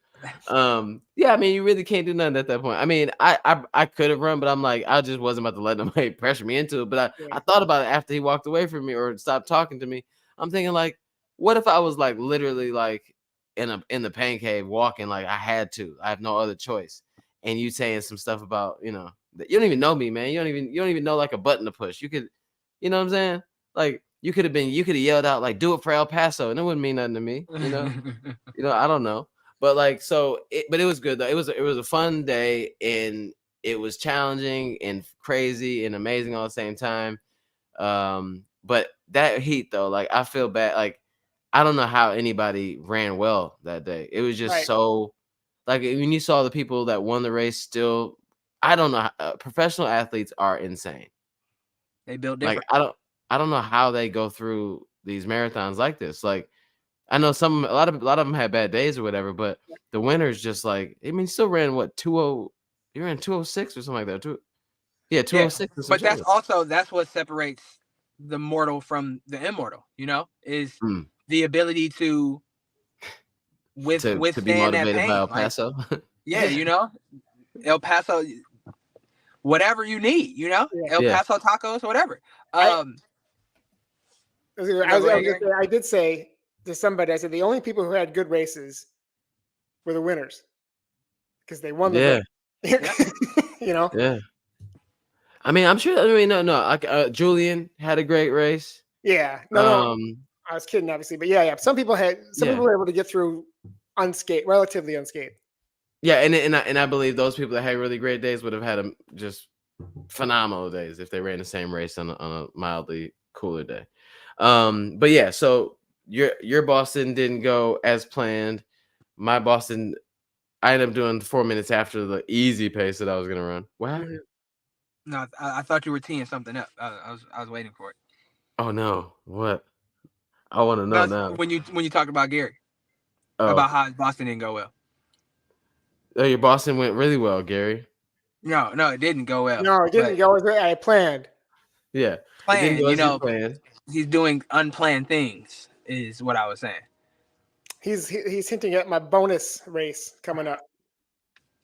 Speaker 1: Yeah, I mean, you really can't do nothing at that point. I mean, I could have run, but I'm like, I just wasn't about to let nobody pressure me into it. But I thought about it after he walked away from me or stopped talking to me. I'm thinking like, what if I was like literally like in the pain cave walking like I had to, I have no other choice, and you saying some stuff about that you don't even know me, man. You don't even know like a button to push. You could, you know what I'm saying? Like you could have yelled out like, do it for El Paso, and it wouldn't mean nothing to me, I don't know. But like, but it was good though. It was a fun day, and it was challenging and crazy and amazing all at the same time. But that heat though, like I feel bad. Like I don't know how anybody ran well that day. It was just so like when you saw the people that won the race. Still, I don't know. Professional athletes are insane.
Speaker 3: They built
Speaker 1: Like
Speaker 3: different.
Speaker 1: I don't know how they go through these marathons like this. Like I know a lot of them had bad days or whatever, but the winners just like, I mean, he still ran what 20, he ran 206 or something like that. Yeah, 206 or some
Speaker 3: But
Speaker 1: shit.
Speaker 3: that's what separates the mortal from the immortal, is
Speaker 1: Mm.
Speaker 3: the ability to
Speaker 1: To be
Speaker 3: withstand that
Speaker 1: motivated by
Speaker 3: pain.
Speaker 1: El
Speaker 3: Like,
Speaker 1: Paso.
Speaker 3: yeah, El Paso, whatever you need, El
Speaker 1: Yeah.
Speaker 3: Paso tacos, whatever.
Speaker 2: I
Speaker 3: Go ahead, Gary.
Speaker 2: I did say to somebody, I said the only people who had good races were the winners because they won the
Speaker 1: Yeah.
Speaker 2: race.
Speaker 1: Yeah. I mean, I'm sure. I mean, no. Julian had a great race.
Speaker 2: Yeah. No. I was kidding, obviously, but yeah. Some people were able to get through relatively unscathed.
Speaker 1: Yeah, and I believe those people that had really great days would have had just phenomenal days if they ran the same race on a mildly cooler day. But yeah, so your Boston didn't go as planned. My Boston, I ended up doing 4 minutes after the easy pace that I was gonna run. What happened?
Speaker 3: No, I thought you were teeing something up. I was waiting for it.
Speaker 1: Oh no, what? I want to know now.
Speaker 3: When you talked about Gary,
Speaker 1: Oh,
Speaker 3: about how Boston didn't go well.
Speaker 1: Your Boston went really well, Gary.
Speaker 3: No, it didn't go well.
Speaker 2: No, it didn't go as I planned.
Speaker 1: Yeah,
Speaker 3: It
Speaker 1: didn't go as you planned.
Speaker 3: He's doing unplanned things, is what I was saying.
Speaker 2: He's hinting at my bonus race coming up.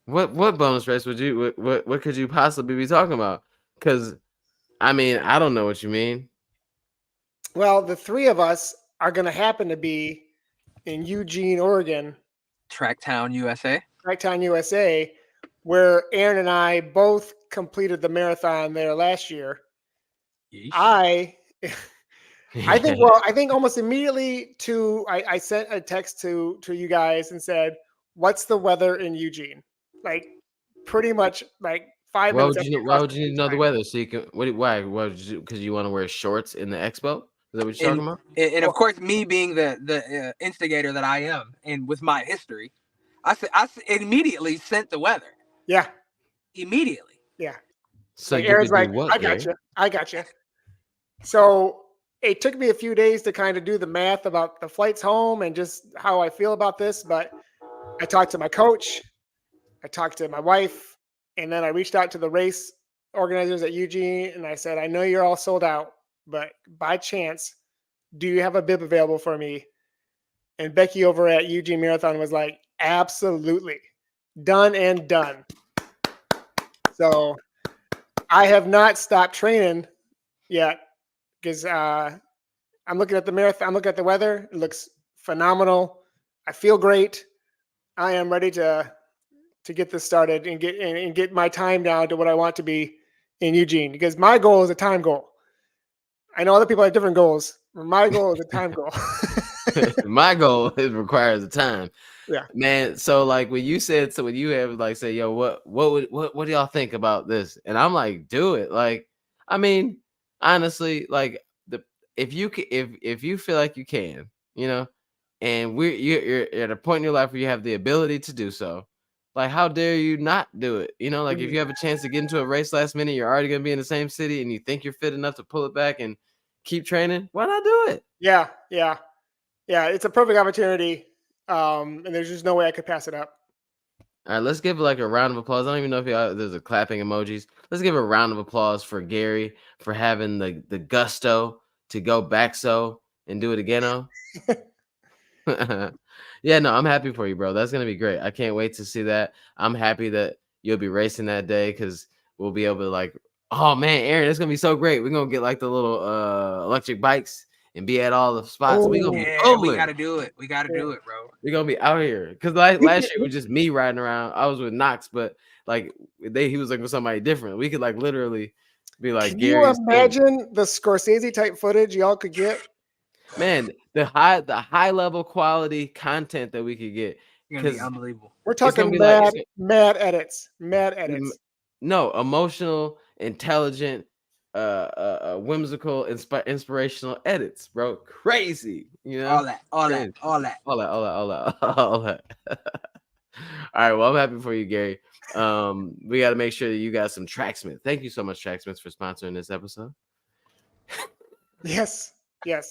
Speaker 1: What bonus race would you what could you possibly be talking about? Because I mean, I don't know what you mean.
Speaker 2: Well, the three of us are going to happen to be in Eugene, Oregon,
Speaker 3: Tracktown, USA,
Speaker 2: where Aaron and I both completed the marathon there last year.
Speaker 3: Yeesh.
Speaker 2: I think almost immediately I sent a text to you guys and said, "What's the weather in Eugene?" Like pretty much like 5 minutes.
Speaker 1: Why would you need to know the weather so you can? Why? Because you want to wear shorts in the expo? Is that what you're talking about?
Speaker 3: And of course, me being the instigator that I am, and with my history, I immediately sent the weather.
Speaker 2: Yeah.
Speaker 3: Immediately.
Speaker 2: Yeah.
Speaker 1: So
Speaker 2: like
Speaker 1: you
Speaker 2: Aaron's
Speaker 1: could
Speaker 2: like,
Speaker 1: do what,
Speaker 2: I got you. So it took me a few days to kind of do the math about the flights home and just how I feel about this. But I talked to my coach, I talked to my wife, and then I reached out to the race organizers at Eugene and I said, I know you're all sold out, but by chance, do you have a bib available for me? And Becky over at Eugene Marathon was like, absolutely. Done and done. So I have not stopped training yet because I'm looking at the marathon. I'm looking at the weather. It looks phenomenal. I feel great. I am ready to get this started and get my time down to what I want to be in Eugene, because my goal is a time goal. I know other people have different goals, My goal is a time goal.
Speaker 1: My goal requires a time.
Speaker 2: Yeah.
Speaker 1: Man, so like when you have like say, yo, what do y'all think about this? And I'm like, do it. Like, I mean, honestly, like if you feel like you can, and you're at a point in your life where you have the ability to do so, like how dare you not do it? Like if you have a chance to get into a race last minute, you're already gonna be in the same city and you think you're fit enough to pull it back and keep training, why not do it?
Speaker 2: Yeah. It's a perfect opportunity. And there's just no way I could pass it up.
Speaker 1: All right, let's give like a round of applause. I don't even know if there's a clapping emojis. Let's give a round of applause for Gary for having the gusto to go back and do it again. Yeah, no, I'm happy for you, bro. That's gonna be great. I can't wait to see that. I'm happy that you'll be racing that day because we'll be able to like, oh man, Aaron, it's gonna be so great. We're gonna get like the little electric bikes and be at all the spots. We're gonna be
Speaker 3: we gotta do it. We gotta do it, bro.
Speaker 1: We're gonna be out here because last year it was just me riding around. I was with Knox, but like he was like with somebody different. We could like literally be like,
Speaker 2: Can
Speaker 1: Gary.
Speaker 2: you imagine the Scorsese type footage y'all could get?
Speaker 1: Man, the high level quality content that we could get.
Speaker 3: It's gonna be unbelievable.
Speaker 2: We're talking mad edits.
Speaker 1: No, emotional, intelligent, whimsical, inspirational edits, bro. Crazy,
Speaker 3: all that.
Speaker 1: All that. All right, well, I'm happy for you, Gary. We got to make sure that you got some Tracksmith. Thank you so much, Tracksmith, for sponsoring this episode.
Speaker 2: Yes.
Speaker 1: That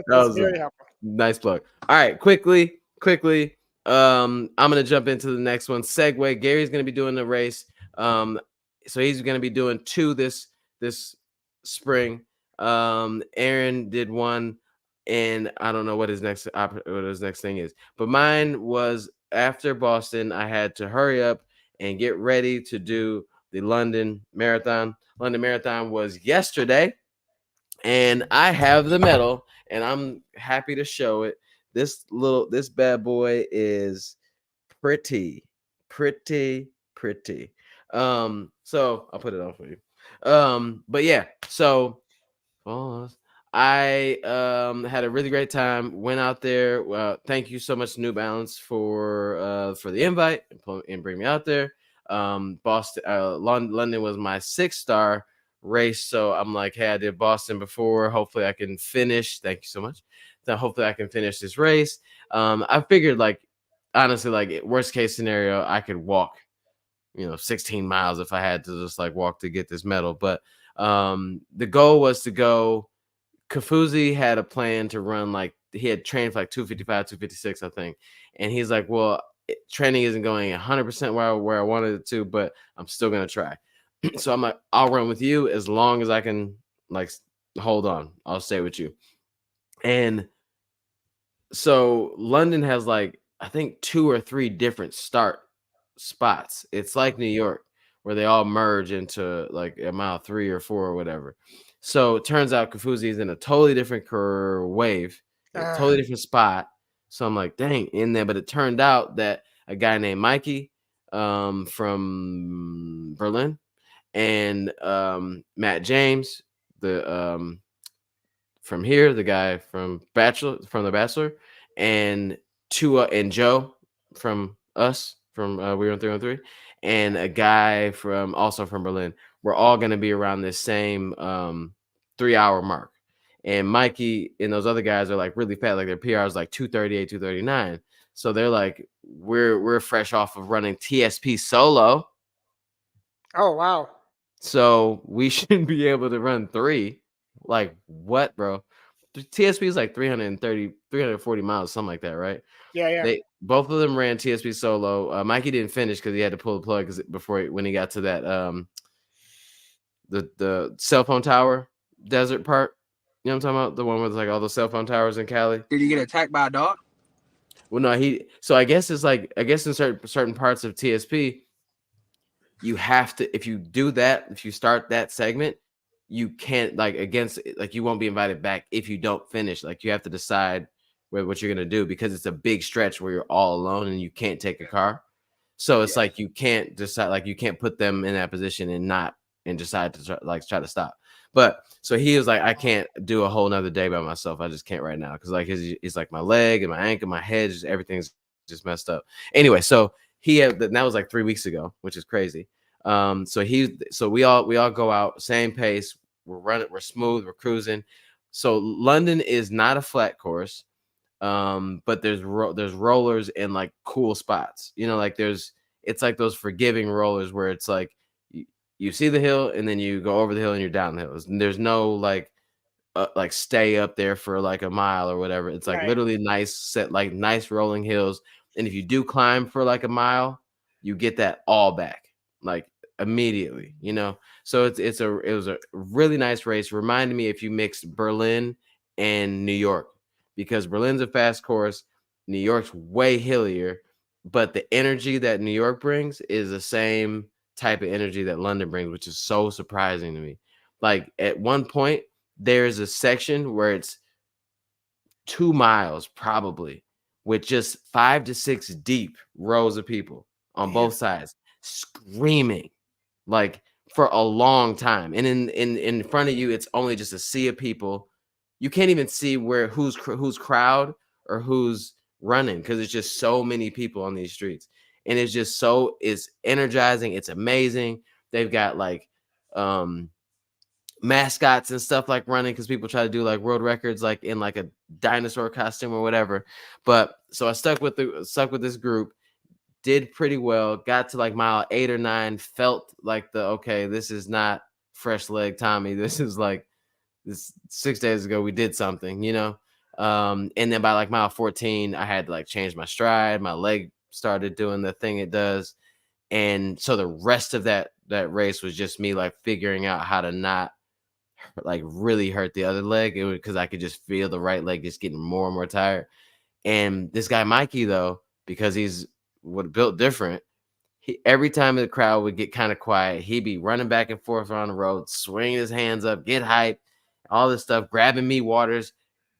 Speaker 1: was very helpful. Nice plug. All right, quickly. I'm gonna jump into the next one. Segue. Gary's gonna be doing the race. So he's gonna be doing 2 this spring. Aaron did 1, and I don't know what his next thing is. But mine was after Boston. I had to hurry up and get ready to do the London Marathon. London Marathon was yesterday, and I have the medal, and I'm happy to show it. This bad boy is pretty. So I'll put it on for you. But yeah, so I had a really great time. Went out there. Thank you so much, New Balance, for the invite and bring me out there. Boston, London was my 6-star race, so I'm like, hey, I did Boston before. Hopefully, I can finish. Thank you so much. So hopefully, I can finish this race. I figured, like, honestly, like worst case scenario, I could walk, 16 miles if I had to just like walk to get this medal. But the goal was to go. Kafuzi had a plan to run, like he had trained for like 255, 256, I think. And he's like, well, training isn't going 100% where I wanted it to, but I'm still going to try. So I'm like, I'll run with you as long as I can, like, hold on. I'll stay with you. And so London has like, I think 2 or 3 different start spots. It's like New York where they all merge into like a mile 3 or 4 or whatever. So it turns out Kafuzi is in a totally different wave, a totally different spot. So I'm like, dang, in there. But it turned out that a guy named Mikey from Berlin and Matt James, the from here, the guy from The Bachelor, and Tua and Joe from us, from We Were on 313, and a guy also from Berlin. We're all going to be around this same 3-hour mark. And Mikey and those other guys are like really fast, like their PR is like 238, 239. So they're like, we're fresh off of running TSP solo.
Speaker 2: Oh, wow.
Speaker 1: So we shouldn't be able to run 3. Like, what, bro? TSP is like 330, 340 miles, something like that, right?
Speaker 2: Yeah.
Speaker 1: Both of them ran TSP solo. Mikey didn't finish because he had to pull the plug when he got to that the cell phone tower desert part. You know what I'm talking about? The one with like all the cell phone towers in Cali.
Speaker 3: Did he get attacked by a dog?
Speaker 1: Well, no, so I guess it's like, I guess in certain parts of TSP, you have to, if you do that, if you start that segment, you can't you won't be invited back if you don't finish. Like you have to decide what you're gonna do, because it's a big stretch where you're all alone and you can't take a car. So it's like you can't decide, like you can't put them in that position and not and decided to try to stop. But so he was like, I can't do a whole nother day by myself. I just can't right now because like he's like my leg and my ankle, my head, just everything's just messed up. Anyway, so he had that was like 3 weeks ago, which is crazy. So we all go out same pace. We're running, we're smooth, we're cruising. So London is not a flat course, but there's rollers and like cool spots. You know, like it's like those forgiving rollers where it's like you see the hill and then you go over the hill and you're down the hill. There's no like stay up there for like a mile or whatever. It's like
Speaker 2: Right.
Speaker 1: literally nice rolling hills. And if you do climb for like a mile, you get that all back like immediately, you know. So it was a really nice race. Reminded me if you mixed Berlin and New York, because Berlin's a fast course, New York's way hillier, but the energy that New York brings is the same type of energy that London brings, which is so surprising to me. Like at one point, there's a section where it's 2 miles probably with just 5 to 6 deep rows of people on both sides screaming like for a long time. And in front of you, it's only just a sea of people. You can't even see who's crowd or who's running because it's just so many people on these streets. And it's energizing. It's amazing. They've got like mascots and stuff like running because people try to do like world records like in like a dinosaur costume or whatever. But so I stuck with this group, did pretty well, got to like mile 8 or 9, felt like okay, this is not fresh leg Tommy. This is like this 6 days ago we did something, you know. And then by like mile 14, I had to like change my stride. My leg started doing the thing it does. And so the rest of that race was just me like figuring out how to not like really hurt the other leg. It was because I could just feel the right leg just getting more and more tired. And this guy Mikey though, because he's built different, every time the crowd would get kind of quiet, he'd be running back and forth around the road, swinging his hands up, get hype, all this stuff, grabbing me waters.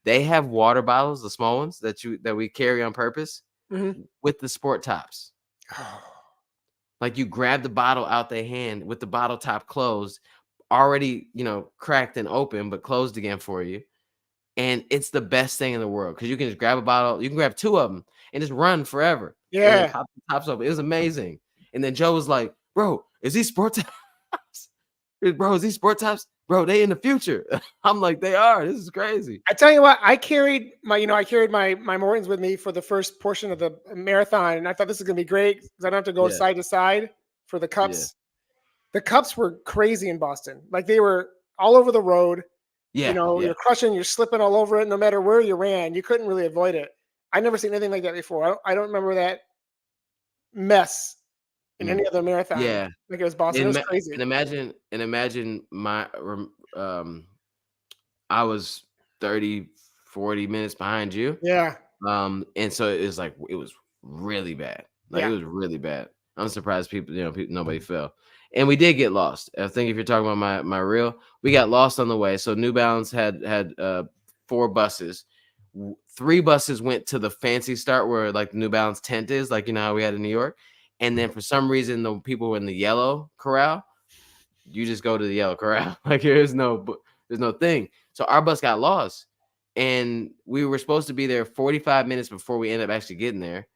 Speaker 1: They have water bottles, the small ones that we carry on purpose with the sport tops. Like you grab the bottle out their hand with the bottle top closed, already, you know, cracked and open, but closed again for you. And it's the best thing in the world because you can just grab a bottle, you can grab 2 of them and just run forever. And then pop the tops open. It was amazing. And then Joe was like, bro, is these sport tops? Bro, is these sport tops? Bro, they in the future. I'm like, they are. This is crazy.
Speaker 2: I tell you what, I carried my Mortons with me for the first portion of the marathon, and I thought this is gonna be great because I don't have to go side to side for the cups. Yeah. The cups were crazy in Boston. Like they were all over the road. Yeah, you know, you're crushing, you're slipping all over it. No matter where you ran, you couldn't really avoid it. I never seen anything like that before. I don't remember that mess in any other marathon.
Speaker 1: Yeah,
Speaker 2: like it was Boston. It was crazy.
Speaker 1: And imagine I was 30, 40 minutes behind you.
Speaker 2: Yeah.
Speaker 1: And so it was really bad. Like it was really bad. I'm surprised nobody fell. And we did get lost. I think if you're talking about my reel, we got lost on the way. So New Balance had 4 buses. 3 buses went to the fancy start where like the New Balance tent is, like, you know how we had in New York. And then for some reason, the people were in the yellow corral. You just go to the yellow corral. Like there's no thing. So our bus got lost. And we were supposed to be there 45 minutes before we ended up actually getting there.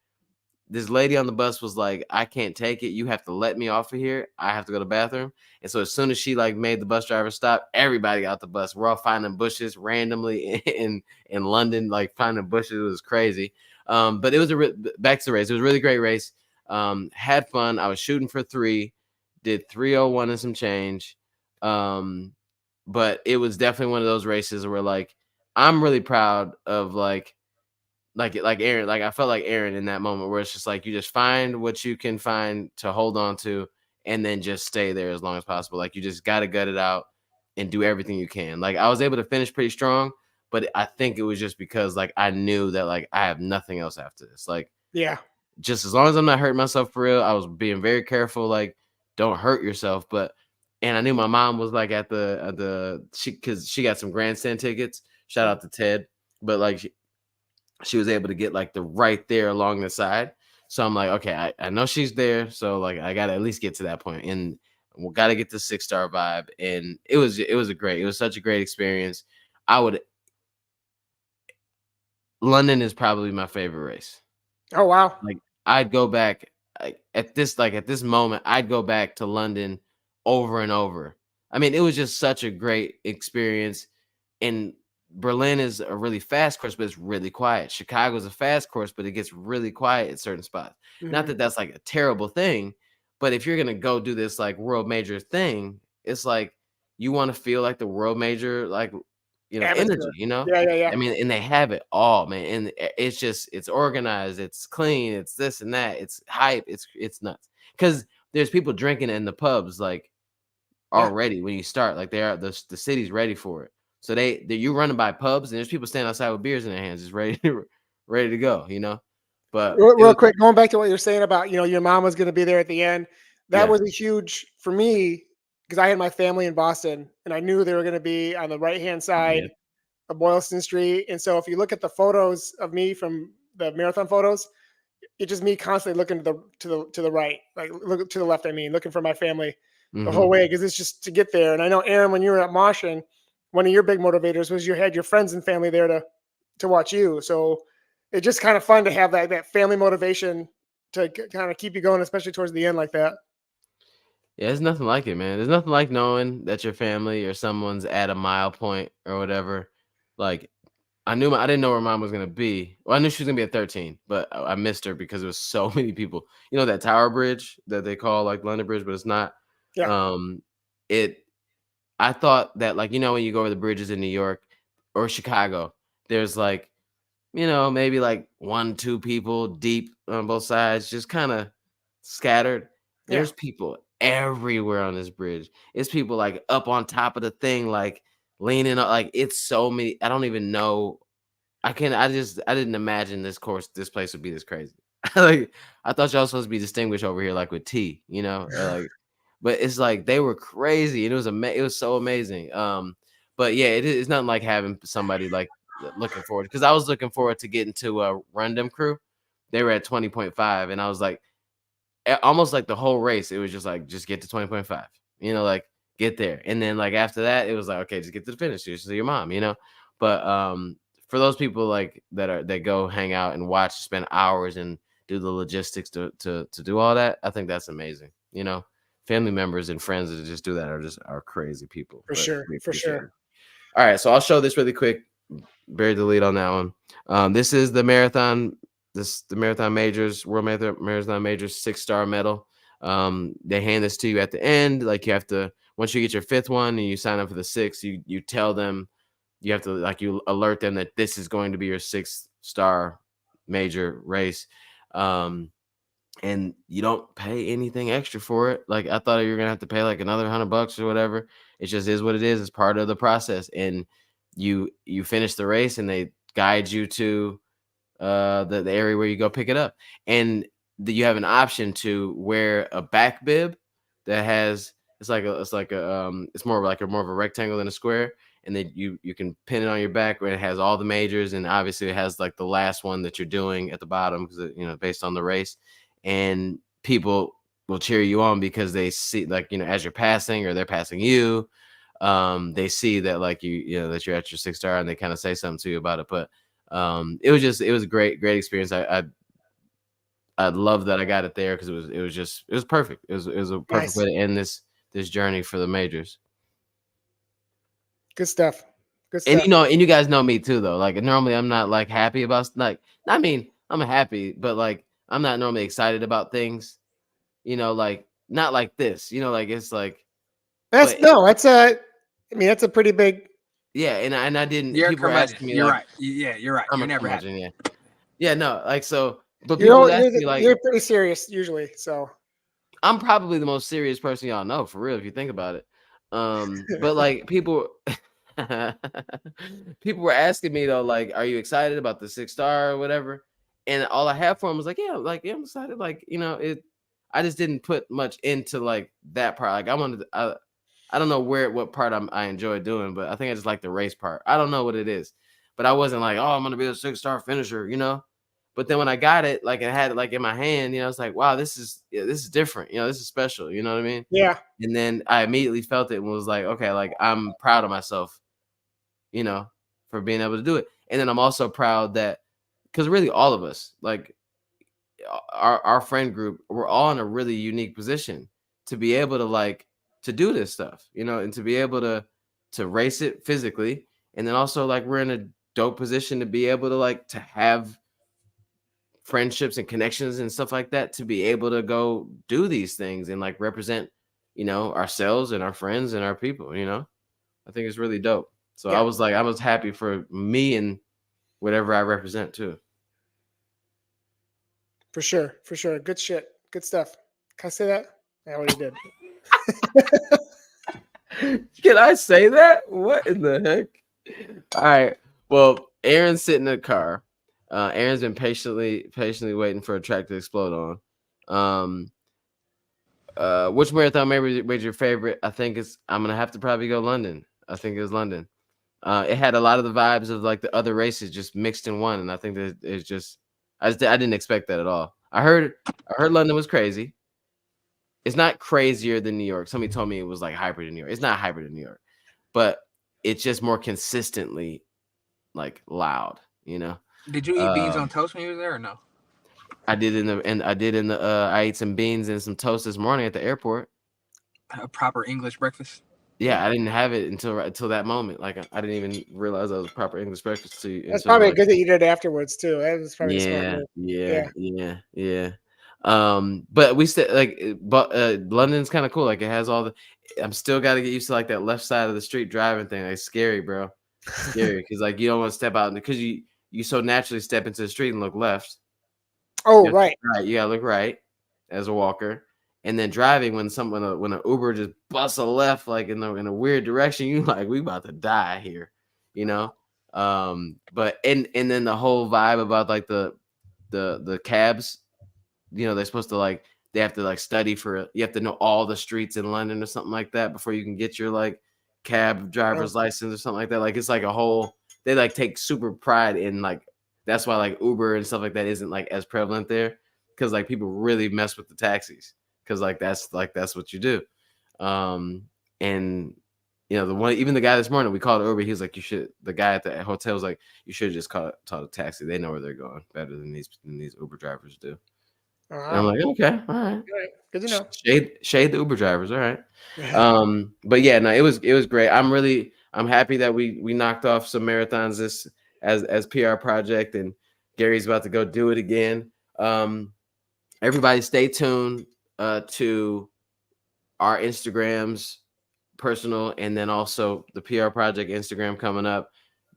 Speaker 1: This lady on the bus was like, I can't take it. You have to let me off of here. I have to go to the bathroom. And so as soon as she like made the bus driver stop, everybody got the bus. We're all finding bushes randomly in London, like finding bushes. It was crazy. But it was back to the race. It was a really great race. Had fun. I was shooting for 3, did 3:01 and some change. But it was definitely one of those races where like, I'm really proud of like Aaron, like I felt like Aaron in that moment where it's just like you just find what you can find to hold on to and then just stay there as long as possible. Like you just got to gut it out and do everything you can. Like I was able to finish pretty strong, but I think it was just because like I knew that like I have nothing else after this. Like, yeah, just as long as I'm not hurting myself for real, I was being very careful. Like, don't hurt yourself. And I knew my mom was like at because she got some grandstand tickets. Shout out to Ted, but like she was able to get like the right there along the side. So I'm like, okay, I know she's there. So like, I got to at least get to that point. And We got to get the 6-star vibe, and it was such a great experience. I would London is probably my favorite race.
Speaker 2: Oh wow.
Speaker 1: Like I'd go back at this moment. I'd go back to London over and over. I mean, it was just such a great experience. And Berlin is a really fast course, but it's really quiet. Chicago's a fast course, but it gets really quiet at certain spots. Not
Speaker 2: Mhm.
Speaker 1: that that's like a terrible thing, but if you're gonna go do this like world major thing, it's like you want to feel like the world major, like energy,
Speaker 2: Atmosphere.
Speaker 1: you know.
Speaker 2: Yeah, yeah, yeah.
Speaker 1: I mean, and they have it all, man. And it's organized, it's clean, it's this and that, it's hype, it's nuts. Because there's people drinking in the pubs like
Speaker 2: Yeah.
Speaker 1: already when you start, like the city's ready for it. So you're running by pubs and there's people standing outside with beers in their hands, just ready to go, you know. But
Speaker 2: Real,
Speaker 1: it
Speaker 2: real
Speaker 1: was
Speaker 2: quick, going back to what you're saying about, your mom was going to be there at the end. That
Speaker 1: yeah,
Speaker 2: was a huge for me because I had my family in Boston and I knew they were going to be on the right hand
Speaker 1: yeah.
Speaker 2: side of Boylston Street. And so if you look at the photos of me from the marathon photos, it's just me constantly looking to the right, like look to the left. I mean, looking for my family the whole
Speaker 1: Hmm.
Speaker 2: way because it's just to get there. And I know Aaron, when you were at Martian, one of your big motivators was you had your friends and family there to watch you. So it's just kind of fun to have that family motivation to kind of keep you going, especially towards the end like that.
Speaker 1: Yeah, there's nothing like it, man. There's nothing like knowing that your family or someone's at a mile point or whatever. Like I didn't know where mom was gonna be. Well, I knew she was gonna be at 13, but I missed her because there was so many people. You know that Tower Bridge that they call like London Bridge, but it's not.
Speaker 2: Yeah,
Speaker 1: Um, it. I thought that like when you go over the bridges in New York or Chicago, there's like maybe like 1, 2 people deep on both sides, just kind of scattered.
Speaker 2: yeah,
Speaker 1: There's people everywhere on this bridge. It's people like up on top of the thing, like leaning up. Like it's so many. I don't even know. I didn't imagine this place would be this crazy. Like I thought y'all supposed to be distinguished over here, like with tea, or like, but it's like they were crazy, and it was so amazing. But yeah, it's nothing like having somebody like looking forward, because I was looking forward to getting to Run Dem Crew. They were at 20.5, and I was like, almost like the whole race, it was just like, just get to 20.5, like get there. And then like after that, it was like, okay, just get to the finish. Just to your mom. But for those people like that go hang out and watch, spend hours and do the logistics to do all that, I think that's amazing. Family members and friends that just do that are crazy people,
Speaker 2: for
Speaker 1: but
Speaker 2: sure,
Speaker 1: we
Speaker 2: for
Speaker 1: appreciate
Speaker 2: sure.
Speaker 1: it. All right, so I'll show this really quick. Buried the lead on that one. This is the marathon. The marathon majors, marathon majors 6-star medal. They hand this to you at the end. Like you have to, once you get your 5th one and you sign up for the 6th, you tell them, you have to, like, you alert them that this is going to be your 6-star major race. And you don't pay anything extra for it. Like I thought you were gonna have to pay like another $100 or whatever. It just is what it is. It's part of the process. And you finish the race and they guide you to the area where you go pick it up. And you have an option to wear a back bib that has, it's more of a rectangle than a square. And then you can pin it on your back where it has all the majors, and obviously it has like the last one that you're doing at the bottom, because based on the race. And people will cheer you on because they see, like, as you're passing or they're passing you, they see that like that you're at your 6-star, and they kind of say something to you about it. But it was a great experience. I love that I got it there, because it was perfect. It was a perfect way
Speaker 2: Nice,
Speaker 1: to end this journey for the majors.
Speaker 2: good stuff, good
Speaker 1: And
Speaker 2: stuff.
Speaker 1: and you guys know me too, though. Like normally I'm not like happy about, like, I mean, I'm happy, but like I'm not normally excited about things, like not like this, like it's like,
Speaker 2: That's
Speaker 1: but
Speaker 2: no, that's a. I mean, that's a pretty big.
Speaker 1: yeah, and I didn't.
Speaker 3: You're a
Speaker 1: People were
Speaker 3: curmudgeon.
Speaker 1: asking me
Speaker 3: You're
Speaker 1: like,
Speaker 3: right. Yeah, you're right.
Speaker 1: I'm
Speaker 3: You're
Speaker 1: a
Speaker 3: never happy.
Speaker 1: curmudgeon, yeah, yeah, no, like so, but
Speaker 2: You're
Speaker 1: people was
Speaker 2: all-
Speaker 1: asking me like,
Speaker 2: you're pretty serious usually. So
Speaker 1: I'm probably the most serious person y'all know, for real, if you think about it. But like people people were asking me though, like, are you excited about the 6-star or whatever? And all I have for him was like, yeah, I'm excited. Like, it, I just didn't put much into like that part. Like I don't know what part I enjoy doing, but I think I just like the race part. I don't know what it is, but I wasn't like, oh, I'm gonna be a 6-star finisher, But then when I got it, like I had it like in my hand, it's like, wow, this is different. This is special. You know what I mean?
Speaker 2: Yeah.
Speaker 1: And then I immediately felt it and was like, okay, like I'm proud of myself, for being able to do it. And then I'm also proud that, because really all of us, like our friend group, we're all in a really unique position to be able to to do this stuff, and to be able to race it physically. And then also like we're in a dope position to be able to to have friendships and connections and stuff like that, to be able to go do these things and represent, ourselves and our friends and our people, I think it's really dope. So
Speaker 2: Yeah.
Speaker 1: I was happy for me and whatever I represent too.
Speaker 2: For sure. For sure. Good shit. Good stuff. Can I say that? I already did.
Speaker 1: Can I say that? What in the heck? All right. Well, Aaron's sitting in the car. Aaron's been patiently waiting for a track to explode on. Which marathon maybe was your favorite? I think I'm gonna have to probably go London. I think it was London. It had a lot of the vibes of the other races just mixed in one, and I think that it's just I didn't expect that at all. I heard London was crazy. It's not crazier than New York. Somebody told me it was like hybrid in New York. It's not hybrid in New York, but it's just more consistently loud.
Speaker 3: Did you eat beans on toast when you were there or no?
Speaker 1: I did I ate some beans and some toast this morning at the airport.
Speaker 3: A proper English breakfast.
Speaker 1: Yeah, I didn't have it until that moment. I didn't even realize that was proper English breakfast to.
Speaker 2: That's probably good that you did it afterwards too. That was probably a smart move.
Speaker 1: Yeah. But we said London's kind of cool. It has all the. I'm still got to get used to that left side of the street driving thing. It's scary, bro. Scary because you don't want to step out because you so naturally step into the street and look left.
Speaker 2: Oh, right.
Speaker 1: You gotta look right as a walker. And then driving when an Uber just busts a left in a weird direction, you we about to die here, But and then the whole vibe about the cabs, they're supposed to they have to study for it. You have to know all the streets in London or something like that before you can get your cab driver's license or something like that. It's a whole, they take super pride in that's why Uber and stuff like that isn't as prevalent there, because people really mess with the taxis. Because that's what you do. And the one, even the guy this morning, we called Uber. He was like, the guy at the hotel was like, you should have just called a taxi. They know where they're going better than these Uber drivers do. And I'm like, okay, all right.
Speaker 2: Good to know.
Speaker 1: Shade the Uber drivers, all right. But yeah, no, it was great. I'm happy that we knocked off some marathons this as PR project, and Gary's about to go do it again. Everybody stay tuned to our Instagrams, personal, and then also the PR project Instagram coming up,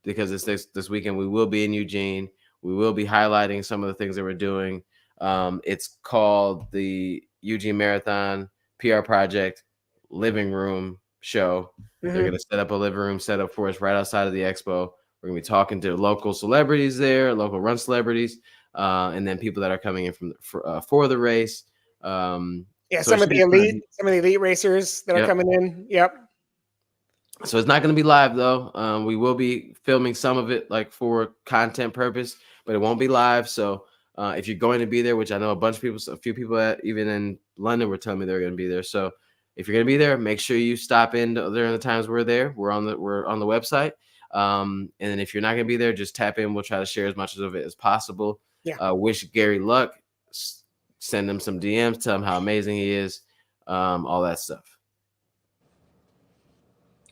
Speaker 1: because it's this weekend. We will be in Eugene. We will be highlighting some of the things that we're doing. It's called the Eugene Marathon PR Project Living Room Show. Mm-hmm. They're going to set up a living room setup for us right outside of the expo. We're going to be talking to local celebrities there, local run celebrities, and then people that are coming in for the race.
Speaker 2: So some of the elite racers that are coming in. Yep.
Speaker 1: So it's not going to be live though. We will be filming some of it for content purpose, but it won't be live. So if you're going to be there, which I know a few people even in London were telling me they're going to be there. So if you're going to be there, make sure you stop in during the times we're there. We're on the website. And then if you're not going to be there, just tap in. We'll try to share as much of it as possible. Yeah. Wish Gary luck. Send him some DMs. Tell him how amazing he is. All that stuff.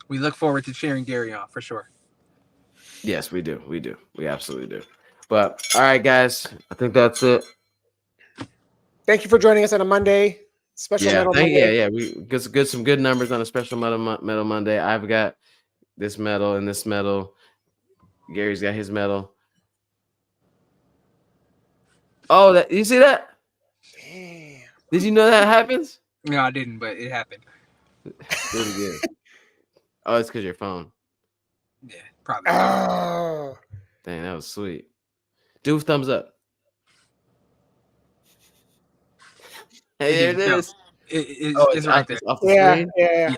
Speaker 3: We look forward to cheering Gary on for sure.
Speaker 1: Yes, we do. We absolutely do. But all right, guys, I think that's it.
Speaker 2: Thank you for joining us on a Monday. Special Medal Monday.
Speaker 1: Yeah. We get some good numbers on a Special Medal Monday. I've got this medal and this medal. Gary's got his medal. Oh, you see that?
Speaker 2: Damn.
Speaker 1: Did you know that happens?
Speaker 3: No, I didn't, but it happened.
Speaker 1: Really good. Oh, it's because your phone.
Speaker 3: Yeah, probably.
Speaker 2: Oh.
Speaker 1: Dang, that was sweet. Do a thumbs up. Hey, there it is.
Speaker 3: It's right there.
Speaker 1: Off the screen?
Speaker 2: Yeah.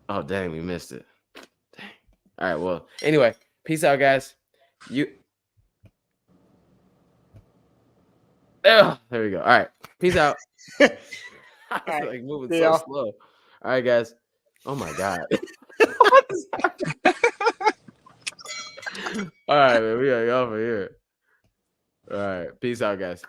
Speaker 1: Oh, dang, we missed it. Dang. All right, well, anyway, peace out, guys. Ugh, there we go. All right. Peace out. I was
Speaker 2: right.
Speaker 1: like moving
Speaker 2: Deal.
Speaker 1: so slow. All right, guys. Oh my God. All right, man. We gotta go over here. All right. Peace out, guys.